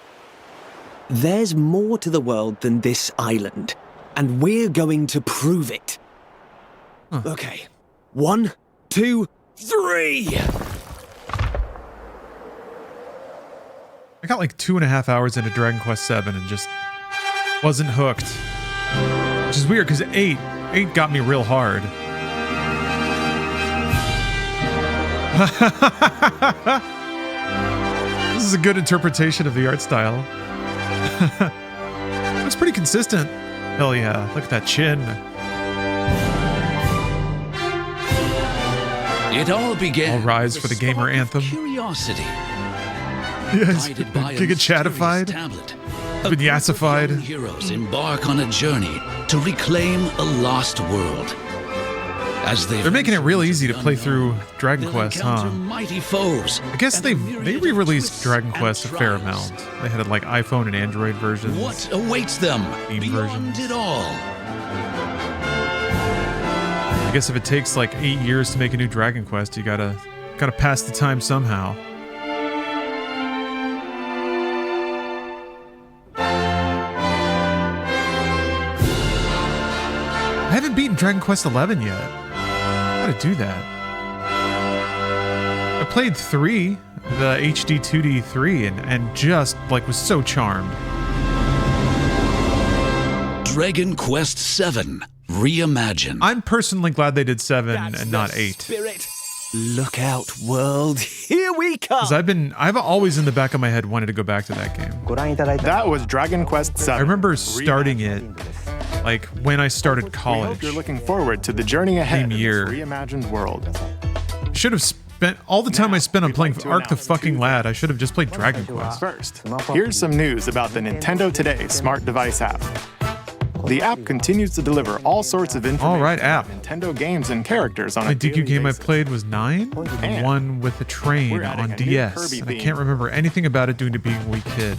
Speaker 16: There's more to the world than this island, and we're going to prove it. Okay. 1, 2, 3!
Speaker 1: I got like 2.5 hours into Dragon Quest 7 and just wasn't hooked. Which is weird because 8 got me real hard. This is a good interpretation of the art style. Looks pretty consistent. Hell yeah, look at that chin.
Speaker 3: It all began.
Speaker 1: All rise for the gamer anthem.
Speaker 3: Curiosity.
Speaker 1: Yes, Giga Chatified. Vinyasified.
Speaker 3: Heroes embark on a journey to reclaim a lost world. As
Speaker 1: they're making it real easy to play through Dragon Quest, huh?
Speaker 3: Mighty foes.
Speaker 1: I guess they re-released Dragon Quest a fair amount. They had like iPhone and Android versions.
Speaker 3: What awaits them beyond it all?
Speaker 1: I guess if it takes like 8 years to make a new Dragon Quest, you gotta pass the time somehow. I haven't beaten Dragon Quest 11 yet. I gotta do that. I played 3, the HD 2D 3, and just like was so charmed.
Speaker 3: Dragon Quest 7 Reimagined.
Speaker 1: I'm personally glad they did 7 and not 8.
Speaker 16: Spirit. Look out, world. Here we come.
Speaker 1: Because I've always in the back of my head wanted to go back to that game.
Speaker 10: That was Dragon Quest 7.
Speaker 1: I remember starting it like when I started college.
Speaker 10: We hope you're looking forward to the journey ahead
Speaker 1: Same year.
Speaker 10: in this reimagined world.
Speaker 1: Should have spent all the time I spent on playing Ark the fucking Lad. I should have just played Dragon Quest.
Speaker 10: First, here's some news about the Nintendo Today smart device app. The app continues to deliver all sorts of information.
Speaker 1: All right, app.
Speaker 10: Nintendo games and characters on
Speaker 1: My
Speaker 10: a
Speaker 1: DQ
Speaker 10: daily
Speaker 1: game
Speaker 10: basis.
Speaker 1: I played was 9, and one with a train
Speaker 10: we're adding
Speaker 1: on
Speaker 10: a new
Speaker 1: DS.
Speaker 10: Kirby
Speaker 1: And I
Speaker 10: theme.
Speaker 1: can't remember anything about it due to being a wee kid.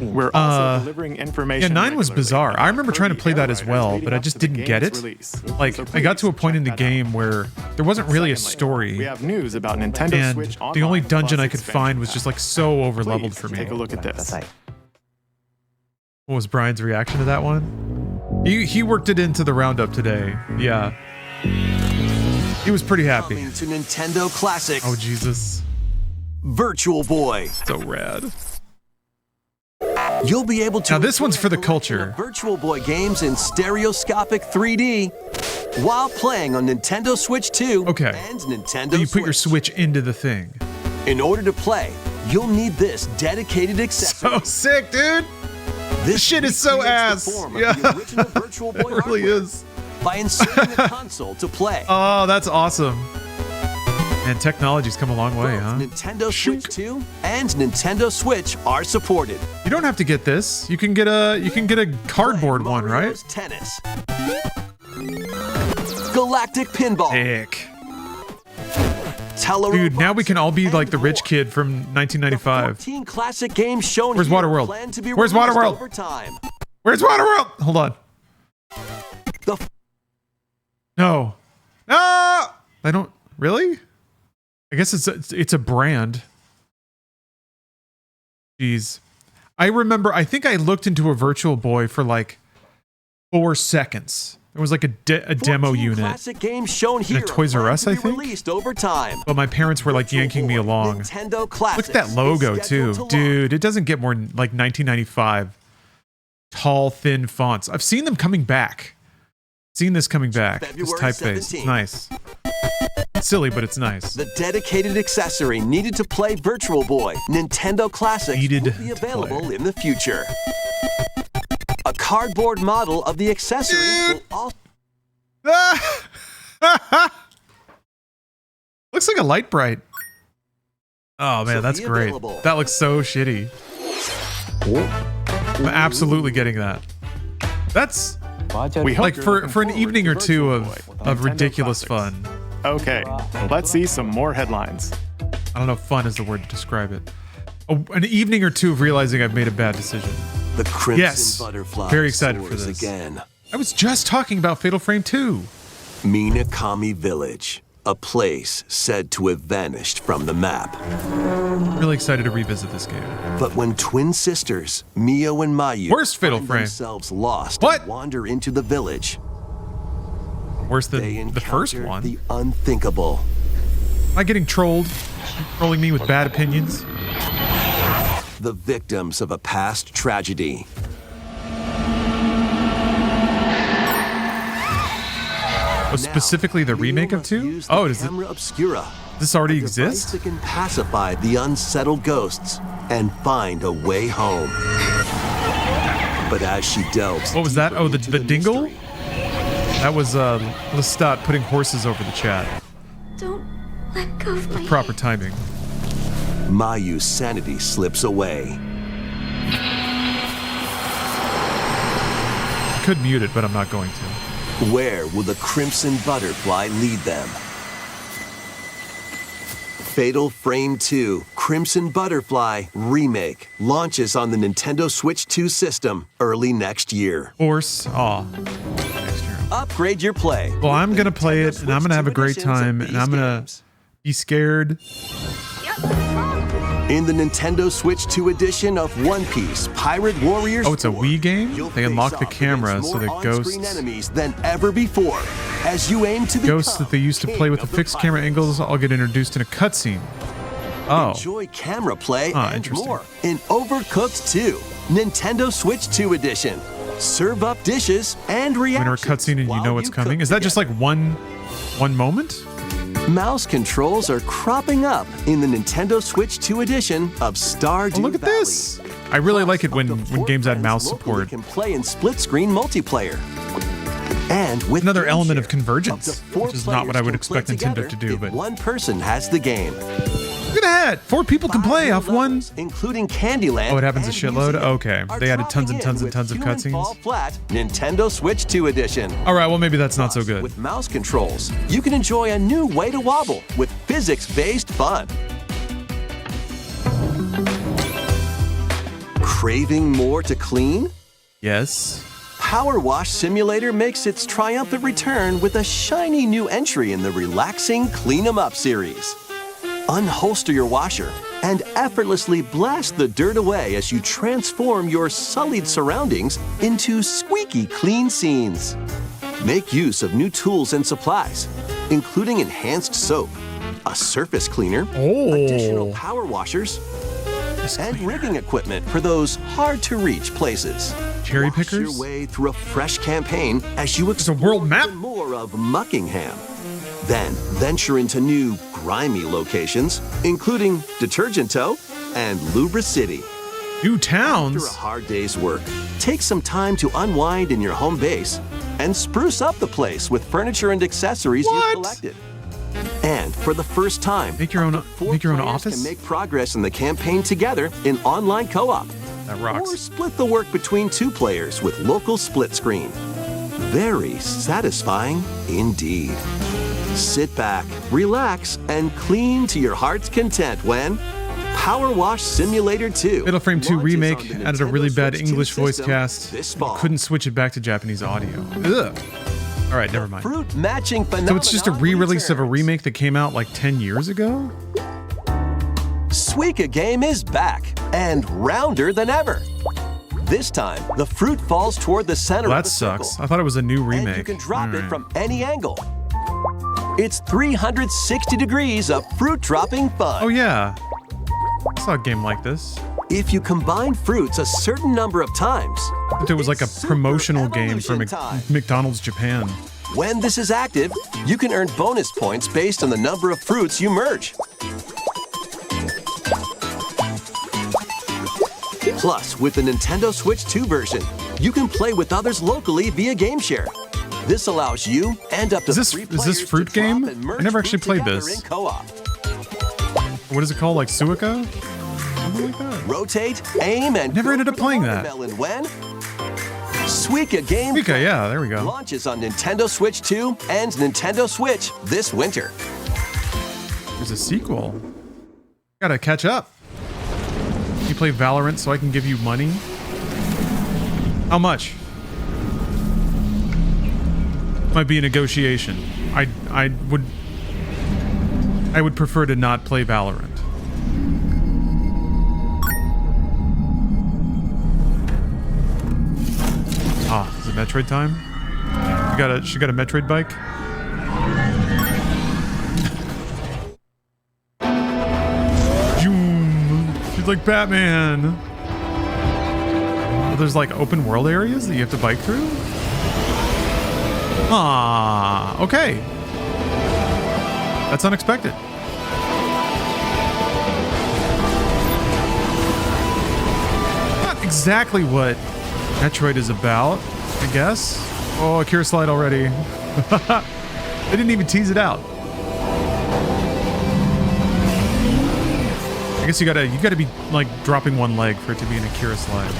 Speaker 10: We're also delivering information.
Speaker 1: Yeah, 9 was
Speaker 10: regularly.
Speaker 1: bizarre. I remember trying to play that as
Speaker 10: Kirby
Speaker 1: well,
Speaker 10: leading
Speaker 1: but I
Speaker 10: up
Speaker 1: just
Speaker 10: to the
Speaker 1: didn't get
Speaker 10: game's
Speaker 1: it.
Speaker 10: release.
Speaker 1: Like,
Speaker 10: So
Speaker 1: I got to a
Speaker 10: please
Speaker 1: point in the
Speaker 10: check that out.
Speaker 1: game where there wasn't really a
Speaker 10: Secondly,
Speaker 1: story.
Speaker 10: We have news about Nintendo
Speaker 1: And
Speaker 10: Switch
Speaker 1: the
Speaker 10: Online
Speaker 1: only dungeon
Speaker 10: Plus
Speaker 1: I could
Speaker 10: expansion
Speaker 1: find was
Speaker 10: pack.
Speaker 1: just like so over leveled
Speaker 10: Please
Speaker 1: for me.
Speaker 10: Take a look at this.
Speaker 1: What was Brian's reaction to that one? He worked it into the roundup today. Yeah. He was pretty happy.
Speaker 11: Coming to Nintendo Classics.
Speaker 1: Oh, Jesus.
Speaker 11: Virtual Boy.
Speaker 1: So rad.
Speaker 11: You'll be able to.
Speaker 1: Now, this one's
Speaker 11: enjoy
Speaker 1: for the
Speaker 11: a collection
Speaker 1: culture.
Speaker 11: of Virtual Boy games in stereoscopic 3D while playing on Nintendo Switch 2
Speaker 1: Okay.
Speaker 11: and Nintendo
Speaker 1: So you put your
Speaker 11: Switch.
Speaker 1: Switch into the thing.
Speaker 11: In order to play, you'll need this dedicated accessory.
Speaker 1: So sick, dude. This shit is so
Speaker 11: recreates the
Speaker 1: ass.
Speaker 11: form of
Speaker 1: Yeah.
Speaker 11: the original Virtual Boy
Speaker 1: It really
Speaker 11: hardware
Speaker 1: is.
Speaker 11: by inserting a console to play.
Speaker 1: Oh, that's awesome. And technology's come a long way,
Speaker 11: Both
Speaker 1: huh?
Speaker 11: Nintendo Switch 2 and Nintendo Switch are supported.
Speaker 1: You don't have to get this. You can get a cardboard one, right?
Speaker 11: Mario's Tennis. Galactic Pinball.
Speaker 1: Sick.
Speaker 11: Teller
Speaker 1: Dude, now we
Speaker 11: Robotics,
Speaker 1: can all be
Speaker 11: and
Speaker 1: like the rich
Speaker 11: more.
Speaker 1: kid from 1995.
Speaker 11: 14 classic games shown
Speaker 1: Where's
Speaker 11: here
Speaker 1: Waterworld?
Speaker 11: plan to be
Speaker 1: Where's
Speaker 11: released
Speaker 1: Waterworld?
Speaker 11: over time.
Speaker 1: Where's Waterworld? Hold on.
Speaker 11: The
Speaker 1: No. Ah! I don't really? I guess it's a brand. Jeez. I remember, I think I looked into a Virtual Boy for like 4 seconds. There was like a demo
Speaker 11: 14
Speaker 1: unit.
Speaker 11: classic games shown here
Speaker 1: Toys R
Speaker 11: plan
Speaker 1: Us,
Speaker 11: to
Speaker 1: I
Speaker 11: be
Speaker 1: think?
Speaker 11: released over time.
Speaker 1: But my parents were like
Speaker 11: Virtual
Speaker 1: yanking me
Speaker 11: Boy
Speaker 1: along.
Speaker 11: Nintendo
Speaker 1: Look
Speaker 11: Classics
Speaker 1: at that logo
Speaker 11: is
Speaker 1: too.
Speaker 11: scheduled to launch.
Speaker 1: Dude, it doesn't get more than like 1995. Tall, thin fonts. I've seen them coming back. Seen this coming back. This
Speaker 11: February
Speaker 1: typeface. It's
Speaker 11: 17th.
Speaker 1: nice. It's silly, but it's nice.
Speaker 11: The dedicated accessory needed to play Virtual Boy Nintendo Classics
Speaker 1: Needed
Speaker 11: will be
Speaker 1: to
Speaker 11: available
Speaker 1: play.
Speaker 11: in the future. A cardboard model of the accessory will also
Speaker 1: Looks like a light bright. Oh man,
Speaker 11: So
Speaker 1: that's
Speaker 11: be
Speaker 1: great.
Speaker 11: available.
Speaker 1: That looks so shitty. I'm absolutely getting that. That's
Speaker 10: We hope
Speaker 1: like
Speaker 10: you're
Speaker 1: for
Speaker 10: looking
Speaker 1: an
Speaker 10: forward
Speaker 1: evening
Speaker 10: to
Speaker 1: or two
Speaker 10: Virtual
Speaker 1: of
Speaker 10: Boy with Nintendo
Speaker 1: ridiculous
Speaker 10: Classics.
Speaker 1: fun.
Speaker 10: Okay, let's see some more headlines.
Speaker 1: I don't know if fun is the word to describe it. An evening or two of realizing I've made a bad decision.
Speaker 11: the Crimson
Speaker 1: Yes.
Speaker 11: Butterfly
Speaker 1: Very excited for
Speaker 11: soars
Speaker 1: this.
Speaker 11: again.
Speaker 1: I was just talking about Fatal Frame 2.
Speaker 11: Minakami Village, a place said to have vanished from the map.
Speaker 1: Really excited to revisit this game.
Speaker 11: But when twin sisters, Mio and Mayu,
Speaker 1: worst Fatal Frame
Speaker 11: themselves lost
Speaker 1: and
Speaker 11: wander into the village,
Speaker 1: worse than the first one.
Speaker 11: The unthinkable.
Speaker 1: Am I getting trolled? Trolling me with bad opinions?
Speaker 11: The victims of a past tragedy.
Speaker 1: Oh, specifically the remake of 2? Oh, does this already exist?
Speaker 11: That can pacify the unsettled ghosts and find a way home. But as she delves,
Speaker 1: what was that? Oh, the dingle? That was Lestat putting horses over the chat.
Speaker 15: Don't let go of my
Speaker 1: proper timing.
Speaker 11: Mayu's sanity slips away.
Speaker 1: I could mute it, but I'm not going to.
Speaker 11: Where will the Crimson Butterfly lead them? Fatal Frame 2 Crimson Butterfly Remake launches on the Nintendo Switch 2 system early next year.
Speaker 1: Next year.
Speaker 11: Upgrade your play.
Speaker 1: Well, I'm going to play it, and I'm going to have a great time, and I'm going to be scared.
Speaker 11: In the Nintendo Switch 2 edition of One Piece Pirate Warriors.
Speaker 1: Oh, it's a Wii game? They unlock the camera so that ghosts
Speaker 11: enemies than ever before as you aim to
Speaker 1: ghosts that they used to play with the fixed camera angles all get introduced in a cutscene. Oh.
Speaker 11: Enjoy camera play and more in Overcooked 2 Nintendo Switch 2 edition. Serve up dishes and reactions.
Speaker 1: When a cutscene and you know what's coming. Is that just like one moment?
Speaker 11: Mouse controls are cropping up in the Nintendo Switch 2 edition of Stardew
Speaker 1: look at
Speaker 11: Valley.
Speaker 1: this! I really like it when games add mouse support.
Speaker 11: You can play in split-screen multiplayer. And with
Speaker 1: another element of convergence, which is not what I would expect Nintendo to do. But
Speaker 11: one person has the game.
Speaker 1: Look at that! 4 people can play off one,
Speaker 11: including Candyland.
Speaker 1: Oh, it happens a shitload. Okay, they added tons and tons and tons of cutscenes.
Speaker 11: Flat Nintendo Switch 2 edition.
Speaker 1: All right, well maybe that's not so good.
Speaker 11: With mouse controls, you can enjoy a new way to wobble with physics-based fun. Craving more to clean?
Speaker 1: Yes.
Speaker 11: Power Wash Simulator makes its triumphant return with a shiny new entry in the relaxing Clean 'em Up series. Unholster your washer and effortlessly blast the dirt away as you transform your sullied surroundings into squeaky clean scenes. Make use of new tools and supplies, including enhanced soap, a surface cleaner, additional power washers, and rigging equipment for those hard-to-reach places.
Speaker 1: Cherry
Speaker 11: Wash
Speaker 1: pickers?
Speaker 11: your way through a fresh campaign as you explore
Speaker 1: a world map?
Speaker 11: more of Muckingham. Then venture into new, grimy locations, including Detergento and Lubra City.
Speaker 1: New towns?
Speaker 11: After a hard day's work, take some time to unwind in your home base and spruce up the place with furniture and accessories you've collected. And for the first time,
Speaker 1: make your own office?
Speaker 11: Can make progress in the campaign together in online co-op.
Speaker 1: That rocks.
Speaker 11: Or split the work between 2 players with local split screen. Very satisfying indeed. Sit back, relax, and clean to your heart's content when Power Wash Simulator 2
Speaker 1: Fatal Frame 2 Remake added a really bad
Speaker 11: Switch 2
Speaker 1: English voice
Speaker 11: system
Speaker 1: cast.
Speaker 11: this fall.
Speaker 1: Couldn't switch it back to Japanese audio. Ugh. All right, never mind.
Speaker 11: Fruit matching
Speaker 1: So it's just a re-release of a remake that came out like 10 years ago?
Speaker 11: Suika Game is back and rounder than ever. This time, the fruit falls toward the center
Speaker 1: Well,
Speaker 11: of
Speaker 1: that
Speaker 11: the circle.
Speaker 1: sucks. I thought it was a new remake.
Speaker 11: And you can drop it from any angle. It's 360 degrees of fruit dropping fun.
Speaker 1: Oh yeah, I saw a game like this.
Speaker 11: If you combine fruits a certain number of times,
Speaker 1: It was like a promotional game for McDonald's Japan.
Speaker 11: when this is active, you can earn bonus points based on the number of fruits you merge. Plus, with the Nintendo Switch 2 version, you can play with others locally via GameShare. This allows you and up to 3 players
Speaker 1: Is this fruit
Speaker 11: to drop
Speaker 1: game?
Speaker 11: and merge
Speaker 1: I never actually
Speaker 11: fruit
Speaker 1: played
Speaker 11: together
Speaker 1: this.
Speaker 11: in co-op.
Speaker 1: What is it called? Like Suika? Something like that.
Speaker 11: Rotate, aim, and
Speaker 1: Never ended up playing that.
Speaker 11: watermelon when Suika Game
Speaker 1: Suika, yeah, there we go.
Speaker 11: launches on Nintendo Switch 2 and Nintendo Switch this winter.
Speaker 1: There's a sequel. Gotta catch up. You play Valorant so I can give you money? How much? Might be a negotiation. I would I would prefer to not play Valorant. Ah, is it Metroid time? She got a Metroid bike? She's like Batman. Oh, there's like open world areas that you have to bike through? Ah, okay. That's unexpected. Not exactly what Metroid is about, I guess. Oh, a cure slide already. They didn't even tease it out. I guess you gotta be like dropping one leg for it to be an Akira slide.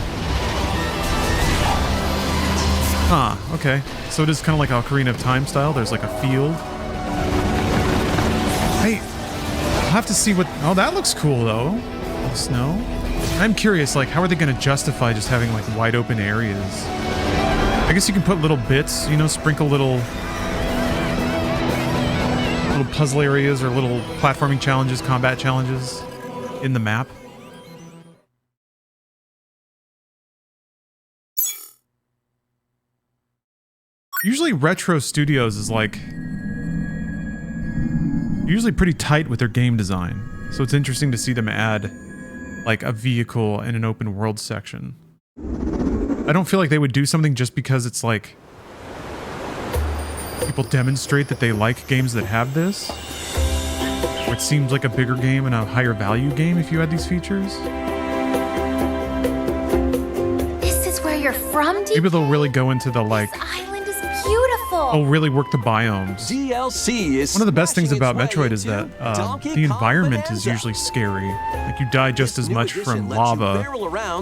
Speaker 1: Huh, okay. So it is kind of like Ocarina of Time style. There's like a field. Hey, I'll have to see what... Oh, that looks cool though. The snow. I'm curious, like, how are they gonna justify just having like wide open areas? I guess you can put little bits, you know, sprinkle little puzzle areas or little platforming challenges, combat challenges in the map. Usually Retro Studios is like usually pretty tight with their game design. So it's interesting to see them add like a vehicle in an open world section. I don't feel like they would do something just because it's like people demonstrate that they like games that have this. It seems like a bigger game and a higher value game if you had these features.
Speaker 15: This is where you're from, DK?
Speaker 1: Maybe they'll really go into the like...
Speaker 15: This island is beautiful.
Speaker 1: Oh, really work the biomes.
Speaker 11: DLC is
Speaker 1: one of the best things about Metroid is that the environment is usually scary. Like you die just as much from lava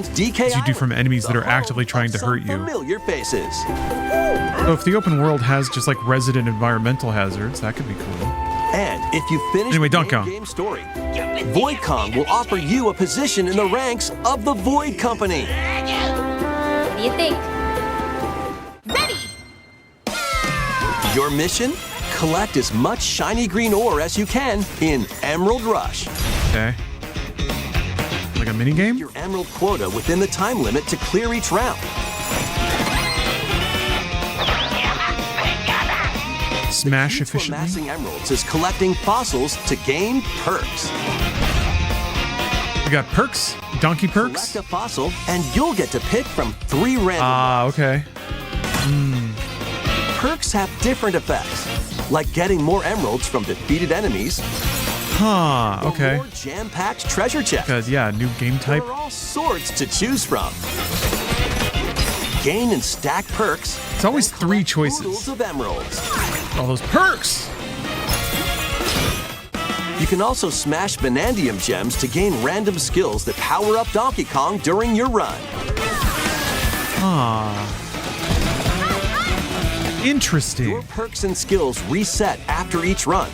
Speaker 1: as you do from enemies that are actively trying to hurt you. So if the open world has just like resident environmental hazards, that could be cool.
Speaker 11: And if you finish
Speaker 1: anyway,
Speaker 11: the game story, Void Kong will offer you a position in the ranks of the Void Company.
Speaker 15: What do you think? Ready!
Speaker 11: Your mission? Collect as much shiny green ore as you can in Emerald Rush.
Speaker 1: Okay. Like a mini game?
Speaker 11: Your emerald quota within the time limit to clear each round.
Speaker 1: Smash efficiently.
Speaker 11: Amassing emeralds is collecting fossils to gain perks.
Speaker 1: We got perks, donkey perks.
Speaker 11: Select a fossil, and you'll get to pick from 3 random.
Speaker 1: Okay.
Speaker 11: Perks have different effects, like getting more emeralds from defeated enemies.
Speaker 1: Huh. Okay.
Speaker 11: More jam-packed treasure chests.
Speaker 1: Because yeah, new game type.
Speaker 11: There are all sorts to choose from. Gain and stack perks.
Speaker 1: It's always 3 choices.
Speaker 11: Of emeralds.
Speaker 1: All those perks.
Speaker 11: You can also smash Vanadium gems to gain random skills that power up Donkey Kong during your run.
Speaker 1: Interesting.
Speaker 11: Your perks and skills reset after each run.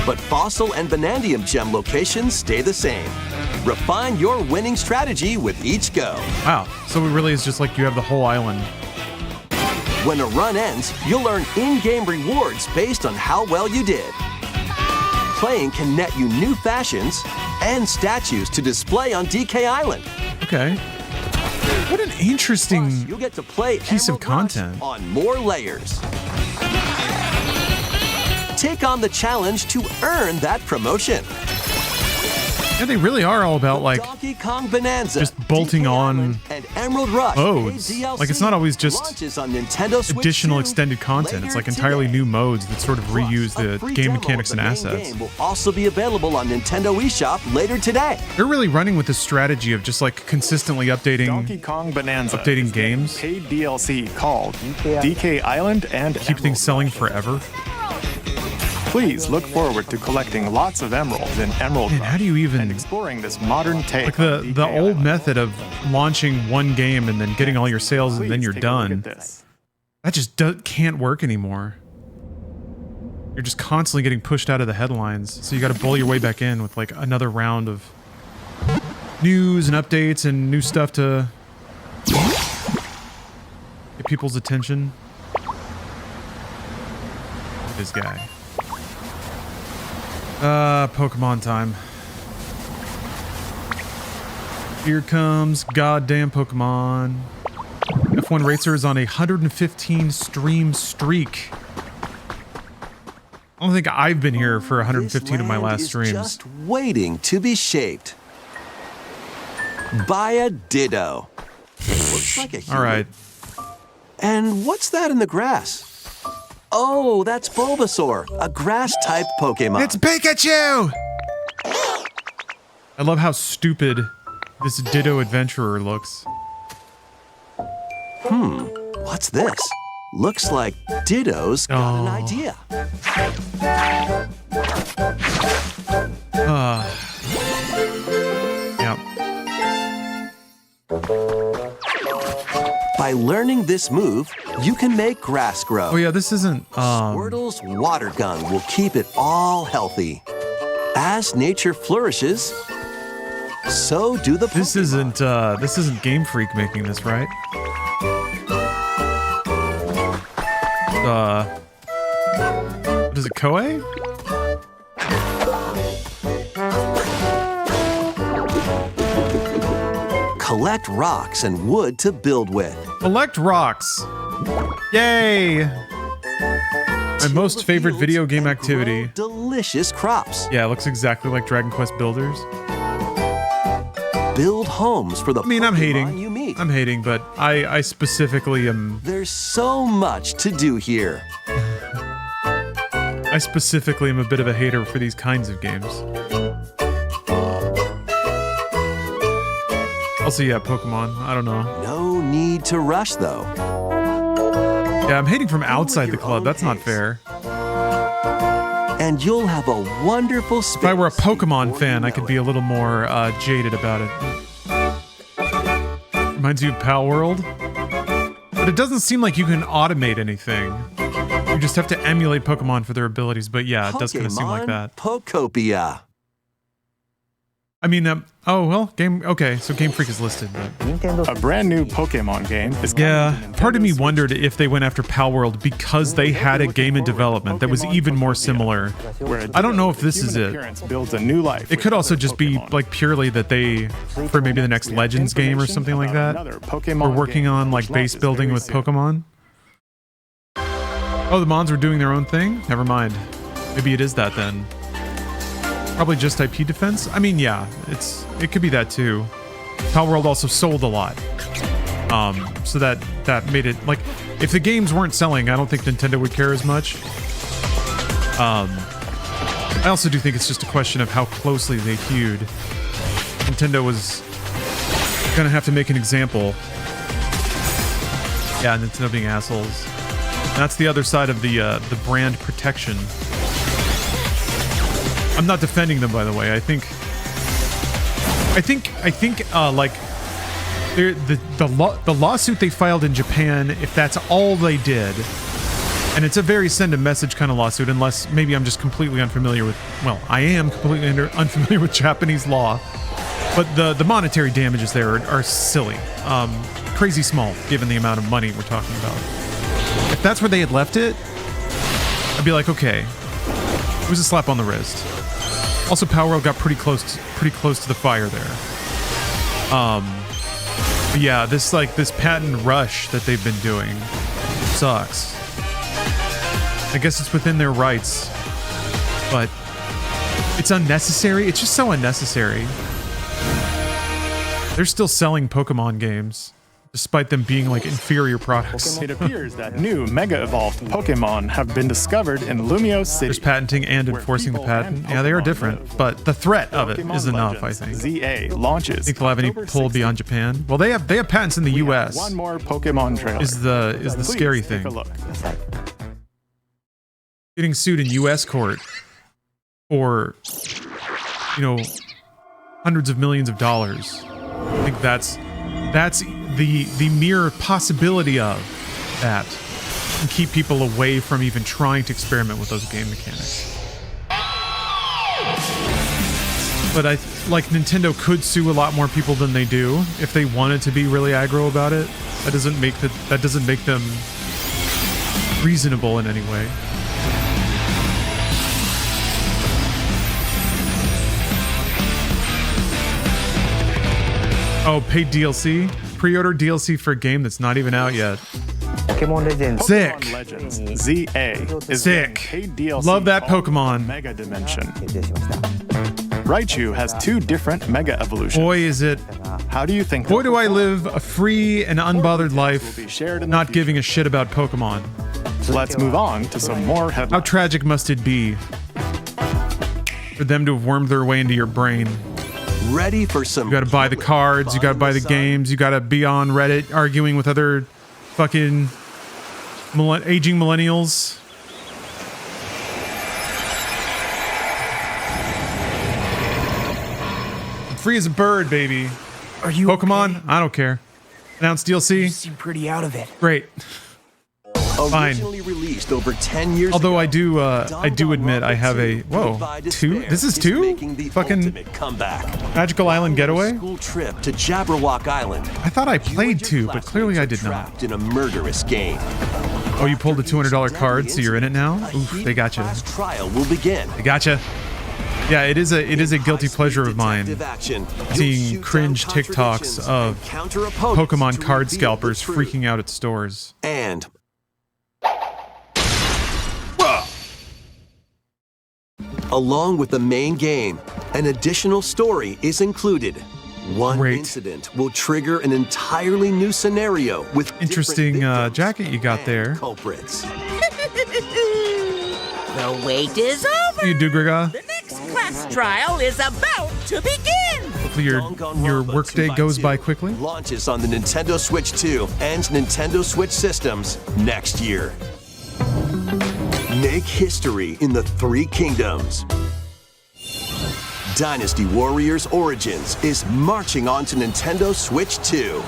Speaker 11: But Fossil and Vanadium gem locations stay the same. Refine your winning strategy with each go.
Speaker 1: Wow, so it really is just like you have the whole island.
Speaker 11: When a run ends, you'll earn in-game rewards based on how well you did. Playing can net you new fashions and statues to display on DK Island.
Speaker 1: Okay. What an interesting
Speaker 11: Plus, you'll get to play
Speaker 1: piece of content.
Speaker 11: On more layers. Take on the challenge to earn that promotion.
Speaker 1: Yeah, they really are all about like
Speaker 11: Donkey Kong Bonanza,
Speaker 1: just bolting on
Speaker 11: and Emerald Rush
Speaker 1: modes. Like it's not always just
Speaker 11: on Nintendo Switch
Speaker 1: additional
Speaker 11: 2
Speaker 1: extended content. It's like entirely new modes that sort of reuse the game mechanics and assets.
Speaker 11: Game will also be available on Nintendo eShop later today.
Speaker 1: They're really running with this strategy of just like consistently updating
Speaker 10: Donkey Kong Bonanza
Speaker 1: updating games.
Speaker 10: Paid DLC called DK Island and
Speaker 1: keep things selling forever.
Speaker 10: Please look forward to collecting lots of emeralds in Emerald Rush.
Speaker 1: How do you even
Speaker 10: and exploring this modern take?
Speaker 1: Like the old method of launching one game and then getting all your sales and then you're done. That just can't work anymore. You're just constantly getting pushed out of the headlines, so you got to bully your way back in with like another round of news and updates and new stuff to get people's attention. This guy. Pokemon time. Here comes goddamn Pokemon. F1 Racer is on a 115 stream streak. I don't think I've been here for 115 of my last streams.
Speaker 11: Just waiting to be shaped by a Ditto. It looks like a human.
Speaker 1: All right.
Speaker 11: And what's that in the grass? Oh, that's Bulbasaur, a grass-type Pokemon.
Speaker 1: It's Pikachu! I love how stupid this Ditto adventurer looks.
Speaker 11: What's this? Looks like Ditto's got an idea.
Speaker 1: Yep.
Speaker 11: By learning this move, you can make grass grow.
Speaker 1: Oh yeah, this isn't
Speaker 11: Squirtle's water gun will keep it all healthy. As nature flourishes, so do the Pokemon.
Speaker 1: This isn't Game Freak making this, right? What is it, Koei?
Speaker 11: Collect rocks and wood to build with.
Speaker 1: Collect rocks. Yay! My most favorite video game activity.
Speaker 11: Delicious crops.
Speaker 1: Yeah, it looks exactly like Dragon Quest Builders.
Speaker 11: Build homes for the
Speaker 1: I mean, I'm hating.
Speaker 11: Pokemon you meet.
Speaker 1: I'm hating, but I specifically am...
Speaker 11: There's so much to do here.
Speaker 1: I specifically am a bit of a hater for these kinds of games. Also, yeah, Pokemon. I don't know.
Speaker 11: No need to rush, though.
Speaker 1: Yeah, I'm hating from outside the club. That's not fair.
Speaker 11: And you'll have a wonderful space.
Speaker 1: If I were a Pokemon fan, I could be a little more jaded about it. Reminds you of Pal World? But it doesn't seem like you can automate anything. You just have to emulate Pokemon for their abilities, but yeah, it does kind of seem like that.
Speaker 11: Pokopia.
Speaker 1: I mean, oh, well, okay, so Game Freak is listed, but...
Speaker 10: A brand new Pokemon game is
Speaker 1: part of me wondered if they went after Pal World because they had a game in development that was even more similar. I don't know if this is it.
Speaker 10: Builds a new life.
Speaker 1: It could also just be, like, purely that they, for maybe the next Legends game or something like that, we're working on, like, base building with Pokemon. Oh, the Mons were doing their own thing? Never mind. Maybe it is that then. Probably just IP defense? I mean, yeah, it could be that too. Pal World also sold a lot. So that made it, like, if the games weren't selling, I don't think Nintendo would care as much. I also do think it's just a question of how closely they hewed. Nintendo was gonna have to make an example. Yeah, Nintendo being assholes. That's the other side of the brand protection. I'm not defending them, by the way. I think like the lawsuit they filed in Japan, if that's all they did, and it's a very send a message kind of lawsuit, unless maybe I'm just completely unfamiliar with, well, I am completely unfamiliar with Japanese law, but the monetary damages there are silly, crazy small given the amount of money we're talking about. If that's where they had left it, I'd be like, okay, it was a slap on the wrist. Also, Power World got pretty close to the fire there. But yeah, this patent rush that they've been doing sucks. I guess it's within their rights, but it's unnecessary. It's just so unnecessary. They're still selling Pokemon games, despite them being like inferior products.
Speaker 10: It appears that new Mega Evolved Pokemon have been discovered in Lumiose City.
Speaker 1: There's patenting and enforcing the patent. Yeah, they are different, but the threat of it is enough, I think.
Speaker 10: ZA launches.
Speaker 1: Think they'll have any pull beyond Japan? Well, they have patents in the U.S.
Speaker 10: One more Pokemon trailer.
Speaker 1: Is the scary thing.
Speaker 10: Take a look.
Speaker 1: Getting sued in U.S. court for, hundreds of millions of dollars. I think that's the mere possibility of that can keep people away from even trying to experiment with those game mechanics. But Nintendo could sue a lot more people than they do if they wanted to be really aggro about it. That doesn't make them reasonable in any way. Oh, paid DLC? Pre-order DLC for a game that's not even out yet.
Speaker 7: Pokémon Legends.
Speaker 1: Sick.
Speaker 10: Pokemon Legends ZA is
Speaker 1: Sick.
Speaker 10: paid DLC.
Speaker 1: Love that Pokemon.
Speaker 10: Mega Dimension. Raichu has 2 different Mega Evolutions.
Speaker 1: Boy, is it.
Speaker 10: How do you think?
Speaker 1: Boy, do I live a free and unbothered life, not giving a shit about Pokemon.
Speaker 10: Let's move on to some more headlines.
Speaker 1: How tragic must it be for them to have wormed their way into your brain?
Speaker 11: Ready for some?
Speaker 1: You gotta buy the cards, you gotta buy the games, you gotta be on Reddit arguing with other fucking aging millennials. I'm free as a bird, baby.
Speaker 12: Are you
Speaker 1: Pokemon?
Speaker 12: okay?
Speaker 1: I don't care. Announced DLC?
Speaker 12: You seem pretty out of it.
Speaker 1: Great. Fine.
Speaker 11: Originally released over 10 years
Speaker 1: Although
Speaker 11: ago,
Speaker 1: I do admit I have a two. This is two. Fucking
Speaker 11: comeback.
Speaker 1: Magical Island Getaway.
Speaker 11: School trip to Jabberwock Island.
Speaker 1: I thought I played two, but clearly I did not.
Speaker 11: Trapped in a murderous game.
Speaker 1: Oh, you pulled a $200 card, so you're in it now. Oof, they gotcha.
Speaker 11: Trial will begin.
Speaker 1: They gotcha. Yeah, it is a guilty pleasure of mine seeing cringe TikToks of Pokemon card scalpers freaking out at stores.
Speaker 11: And along with the main game, an additional story is included. One incident will trigger an entirely new scenario with
Speaker 1: interesting jacket you got there.
Speaker 11: Culprits.
Speaker 17: The wait is over.
Speaker 1: You do, Griga.
Speaker 17: The next class trial is about to begin.
Speaker 1: Hopefully your workday goes by quickly.
Speaker 11: Launches on the Nintendo Switch 2 and Nintendo Switch systems next year. Make history in the 3 kingdoms. Dynasty Warriors Origins is marching on to Nintendo Switch 2.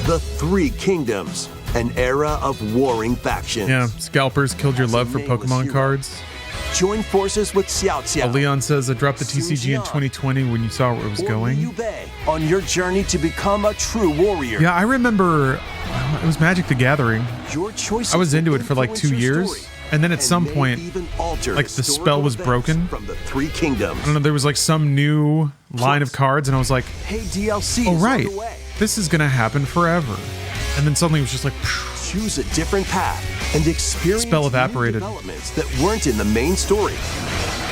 Speaker 11: The 3 kingdoms, an era of warring factions.
Speaker 1: Yeah, scalpers killed your love for Pokemon cards.
Speaker 11: Join forces with Xiao Xiao.
Speaker 1: Leon says I dropped the TCG in 2020 when you saw where it was going.
Speaker 11: On your journey to become a true warrior.
Speaker 1: Yeah, I remember it was Magic the Gathering.
Speaker 11: Your choices
Speaker 1: I was into it for like 2 years. And then at some point, like the spell was broken.
Speaker 11: From the 3 kingdoms.
Speaker 1: I don't know, there was like some new line of cards and I was like,
Speaker 11: hey, DLC
Speaker 1: oh right, this is gonna happen forever. And then suddenly it was just like,
Speaker 11: choose a different path and experience
Speaker 1: spell evaporated.
Speaker 11: Developments that weren't in the main story.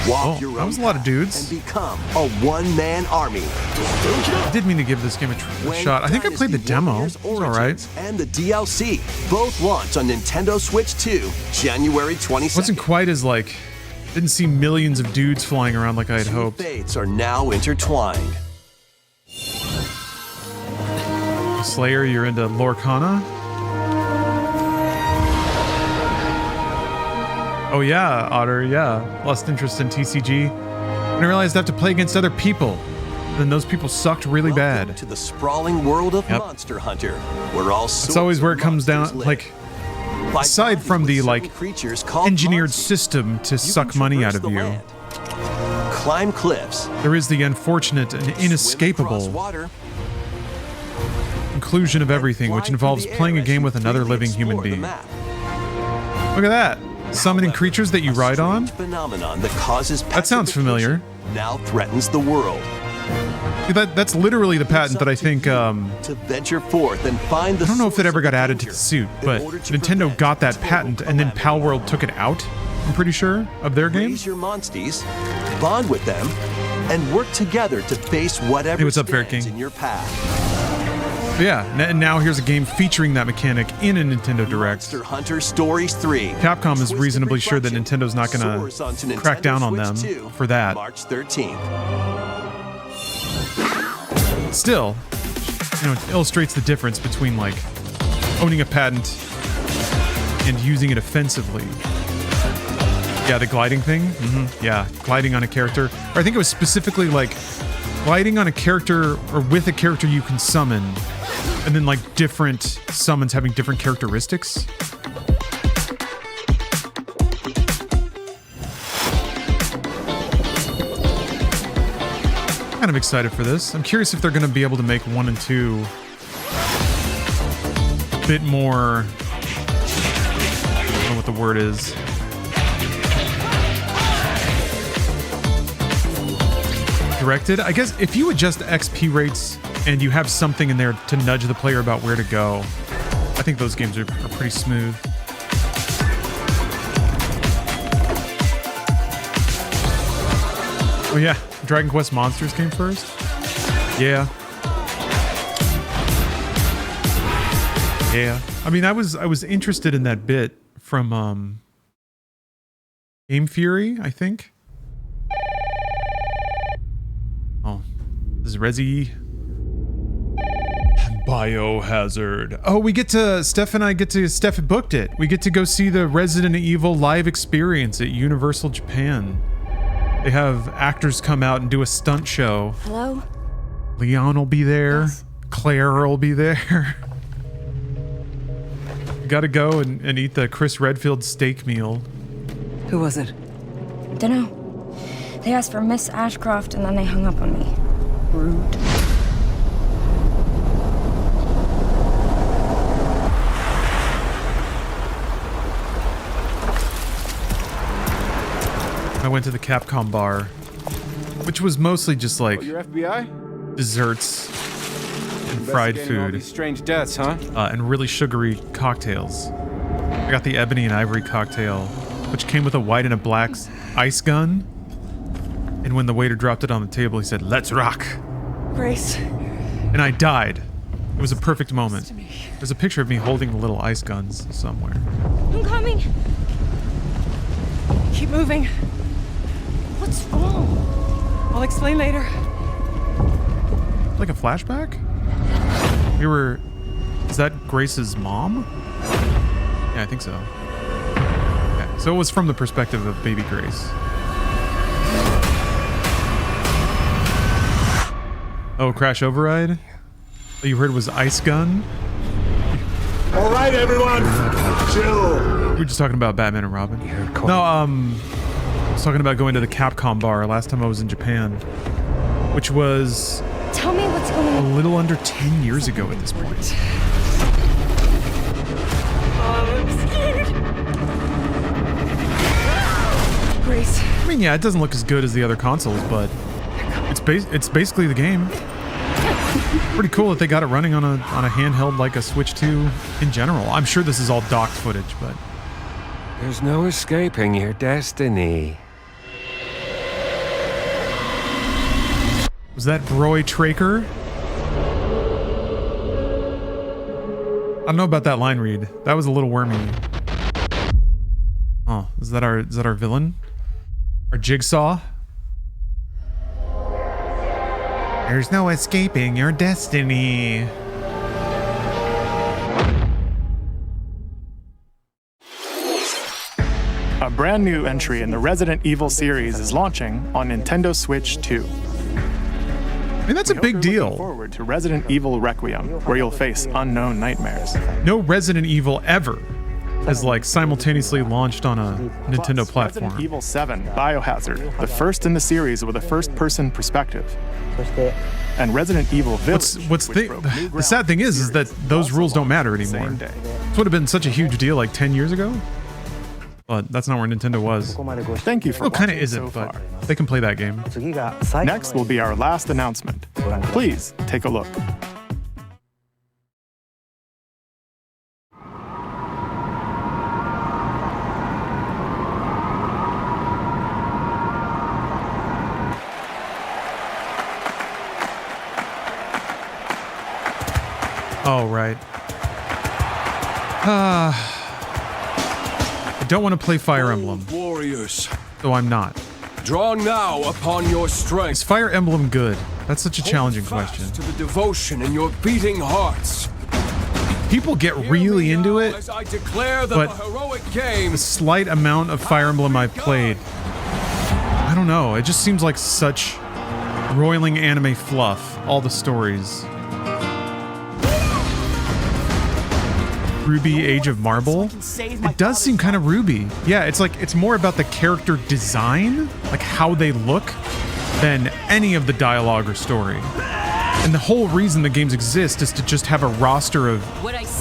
Speaker 11: Walk your
Speaker 1: that was a lot of dudes.
Speaker 11: And become a one-man army.
Speaker 1: I did mean to give this game a shot. I think I played the demo. It was all right.
Speaker 11: And the DLC both launch on Nintendo Switch 2, January 22nd.
Speaker 1: Wasn't quite as like, didn't see millions of dudes flying around like I had hoped.
Speaker 11: Fates are now intertwined.
Speaker 1: Slayer, you're into Lorcana? Oh yeah, Otter, yeah. Lost interest in TCG. And I realized I have to play against other people. Then those people sucked really bad.
Speaker 11: To the sprawling world of Monster Hunter, where all
Speaker 1: it's always where it comes down, like, aside from the, like, engineered system to suck money out of you.
Speaker 11: Climb cliffs.
Speaker 1: There is the unfortunate and inescapable inclusion of everything, which involves playing a game with another living human being. Look at that. Summoning creatures that you ride on?
Speaker 11: Phenomenon that causes
Speaker 1: that sounds familiar.
Speaker 11: Now threatens the world.
Speaker 1: That's literally the patent that I think
Speaker 11: to venture forth and find the
Speaker 1: I don't know if it ever got added to the suit, but Nintendo got that patent and then Palworld took it out, I'm pretty sure, of their game.
Speaker 11: Raise your monsties, bond with them, and work together to face whatever stands in your path.
Speaker 1: Yeah, and now here's a game featuring that mechanic in a Nintendo Direct.
Speaker 11: Monster Hunter Stories 3.
Speaker 1: Capcom is reasonably sure that Nintendo's not going to crack down on them for that.
Speaker 11: March 13th.
Speaker 1: Still, you know, it illustrates the difference between like owning a patent and using it offensively. Yeah, the gliding thing. Yeah, gliding on a character. Or I think it was specifically like gliding on a character or with a character you can summon. And then, like, different summons having different characteristics. Kind of excited for this. I'm curious if they're going to be able to make 1 and 2 a bit more... I don't know what the word is. directed. I guess if you adjust XP rates and you have something in there to nudge the player about where to go, I think those games are pretty smooth. Oh yeah, Dragon Quest Monsters came first? Yeah. Yeah. I mean, I was interested in that bit from Game Fury, I think. Oh, this is Resi. Biohazard. Oh, we get to, Steph booked it. We get to go see the Resident Evil live experience at Universal Japan. They have actors come out and do a stunt show.
Speaker 6: Hello?
Speaker 1: Leon will be there. Yes. Claire will be there. You gotta go and eat the Chris Redfield steak meal.
Speaker 18: Who was it?
Speaker 19: Dunno. They asked for Miss Ashcroft and then they hung up on me. Rude.
Speaker 1: I went to the Capcom bar, which was mostly just like
Speaker 20: your FBI?
Speaker 1: Desserts and fried food.
Speaker 20: These strange deaths, huh?
Speaker 1: And really sugary cocktails. I got the ebony and ivory cocktail, which came with a white and a black ice gun. And when the waiter dropped it on the table, he said, "Let's rock."
Speaker 18: Grace.
Speaker 1: And I died. It was a perfect moment. There's a picture of me holding the little ice guns somewhere.
Speaker 19: I'm coming.
Speaker 18: Keep moving. What's wrong? I'll explain later.
Speaker 1: Like a flashback? Is that Grace's mom? Yeah, I think so. Okay, so it was from the perspective of baby Grace. Oh, Crash Override? All you heard was Ice Gun?
Speaker 21: All right, everyone, chill.
Speaker 1: We were just talking about Batman and Robin. No, I was talking about going to the Capcom bar last time I was in Japan, which was
Speaker 19: Tell me what's going on.
Speaker 1: A little under 10 years ago at this point.
Speaker 19: I'm scared.
Speaker 18: Grace.
Speaker 1: I mean, yeah, it doesn't look as good as the other consoles, but it's basically the game. Pretty cool that they got it running on a handheld like a Switch 2 in general. I'm sure this is all docked footage, but
Speaker 21: there's no escaping your destiny.
Speaker 1: Was that Broy Traker? I don't know about that line read. That was a little wormy. Oh, is that our villain? Our Jigsaw? There's no escaping your destiny.
Speaker 10: A brand new entry in the Resident Evil series is launching on Nintendo Switch 2.
Speaker 1: I mean, that's a big deal.
Speaker 10: Looking forward to Resident Evil Requiem, where you'll face unknown nightmares.
Speaker 1: No Resident Evil ever has like simultaneously launched on a Nintendo platform.
Speaker 10: Resident Evil 7 Biohazard, the first in the series with a first-person perspective. And Resident Evil Village.
Speaker 1: The sad thing is that those rules don't matter anymore. This would have been such a huge deal like 10 years ago. But that's not where Nintendo was.
Speaker 10: Thank you for
Speaker 1: watching. Kind of isn't, but they can play that game.
Speaker 10: Next will be our last announcement. Please take a look.
Speaker 1: Oh, right. I don't want to play Fire Emblem.
Speaker 21: Warriors.
Speaker 1: Though I'm not.
Speaker 21: Draw now upon your strength.
Speaker 1: Is Fire Emblem good? That's such a challenging question.
Speaker 21: To the devotion in your beating hearts.
Speaker 1: People get really into it,
Speaker 21: as I declare
Speaker 1: but
Speaker 21: the heroic game.
Speaker 1: the slight amount of Fire Emblem I've played, I don't know. It just seems like such roiling anime fluff. All the stories. Ruby Age of Marble. It does seem kind of Ruby. Yeah, it's more about the character design, like how they look, than any of the dialogue or story. And the whole reason the games exist is to just have a roster of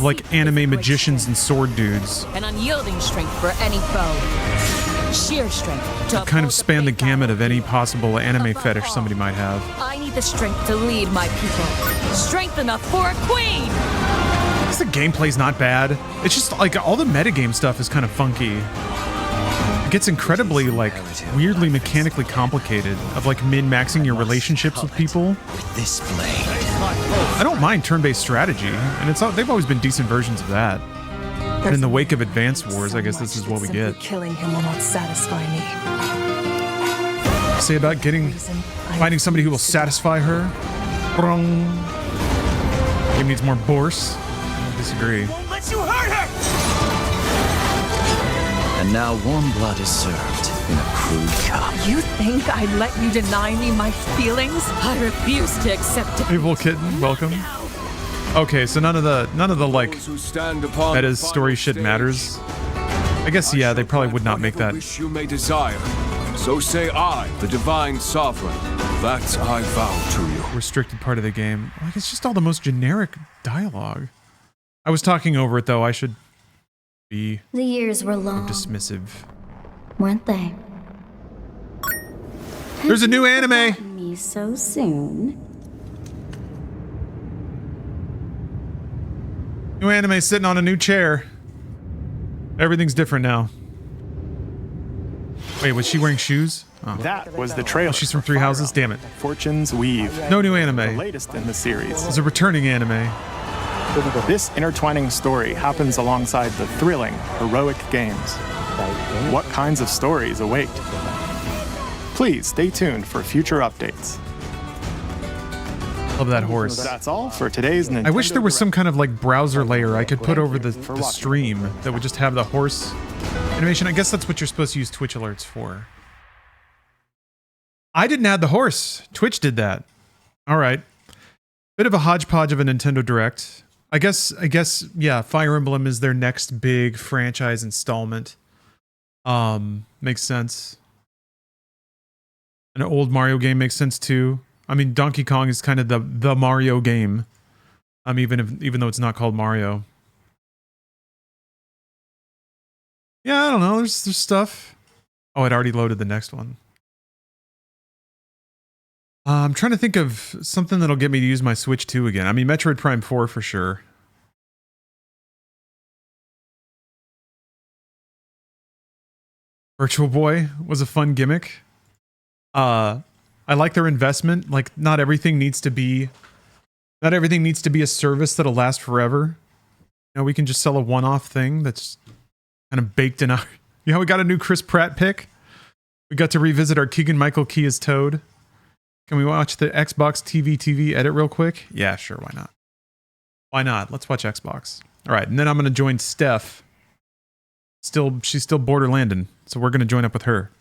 Speaker 1: like anime magicians and sword dudes.
Speaker 17: An unyielding strength for any foe.
Speaker 5: sheer strength. To
Speaker 1: Kind of span the gamut of any possible anime fetish somebody might have.
Speaker 5: I need the strength to lead my people. Strength enough for a queen!
Speaker 1: I guess the gameplay's not bad. It's just like all the metagame stuff is kind of funky. It gets incredibly like weirdly mechanically complicated of like min-maxing your relationships with people.
Speaker 22: With this blade.
Speaker 1: I don't mind turn-based strategy, and they've always been decent versions of that. And in the wake of Advance Wars, I guess this is what we get.
Speaker 18: Killing him will not satisfy me.
Speaker 1: Say about finding somebody who will satisfy her. Game needs more Bourse. I disagree.
Speaker 22: Won't let you hurt her! And now warm blood is served in a crude cup.
Speaker 18: You think I'd let you deny me my feelings?
Speaker 5: I refuse to accept it.
Speaker 1: Evil Kitten, welcome. Okay, so none of the like meta story shit matters. I guess yeah, they probably would not make that.
Speaker 21: Wish you may desire. So say I, the divine sovereign. That I vow to you.
Speaker 1: Restricted part of the game. Like it's just all the most generic dialogue. I was talking over it though. I should be
Speaker 15: The years were long,
Speaker 1: dismissive.
Speaker 15: weren't they?
Speaker 1: There's a new anime.
Speaker 15: Me so soon.
Speaker 1: New anime sitting on a new chair. Everything's different now. Wait, was she wearing shoes? Oh.
Speaker 10: That was the trailer.
Speaker 1: Oh, she's from Three Houses. Damn it.
Speaker 10: Fortune's Weave.
Speaker 1: No new anime.
Speaker 10: The latest in the series.
Speaker 1: It's a returning anime.
Speaker 10: This intertwining story happens alongside the thrilling, heroic games. What kinds of stories await? Please stay tuned for future updates.
Speaker 1: Love that horse.
Speaker 10: That's all for today's Nintendo
Speaker 1: I wish there was
Speaker 10: Direct.
Speaker 1: some kind of like browser layer I could put over the stream that would just have the horse animation. I guess that's what you're supposed to use Twitch alerts for. I didn't add the horse. Twitch did that. All right. Bit of a hodgepodge of a Nintendo Direct. I guess, yeah, Fire Emblem is their next big franchise installment. Makes sense. An old Mario game makes sense too. I mean, Donkey Kong is kind of the Mario game. Even though it's not called Mario. Yeah, I don't know. There's stuff. Oh, it already loaded the next one. I'm trying to think of something that'll get me to use my Switch 2 again. I mean, Metroid Prime 4 for sure. Virtual Boy was a fun gimmick. I like their investment. Like, not everything needs to be a service that'll last forever. You know, we can just sell a one-off thing that's kind of baked in our... You know, we got a new Chris Pratt pick. We got to revisit our Keegan-Michael Key as Toad. Can we watch the Xbox TV edit real quick? Yeah, sure, why not? Why not? Let's watch Xbox. All right, and then I'm going to join Steph. She's still borderlanding, so we're going to join up with her.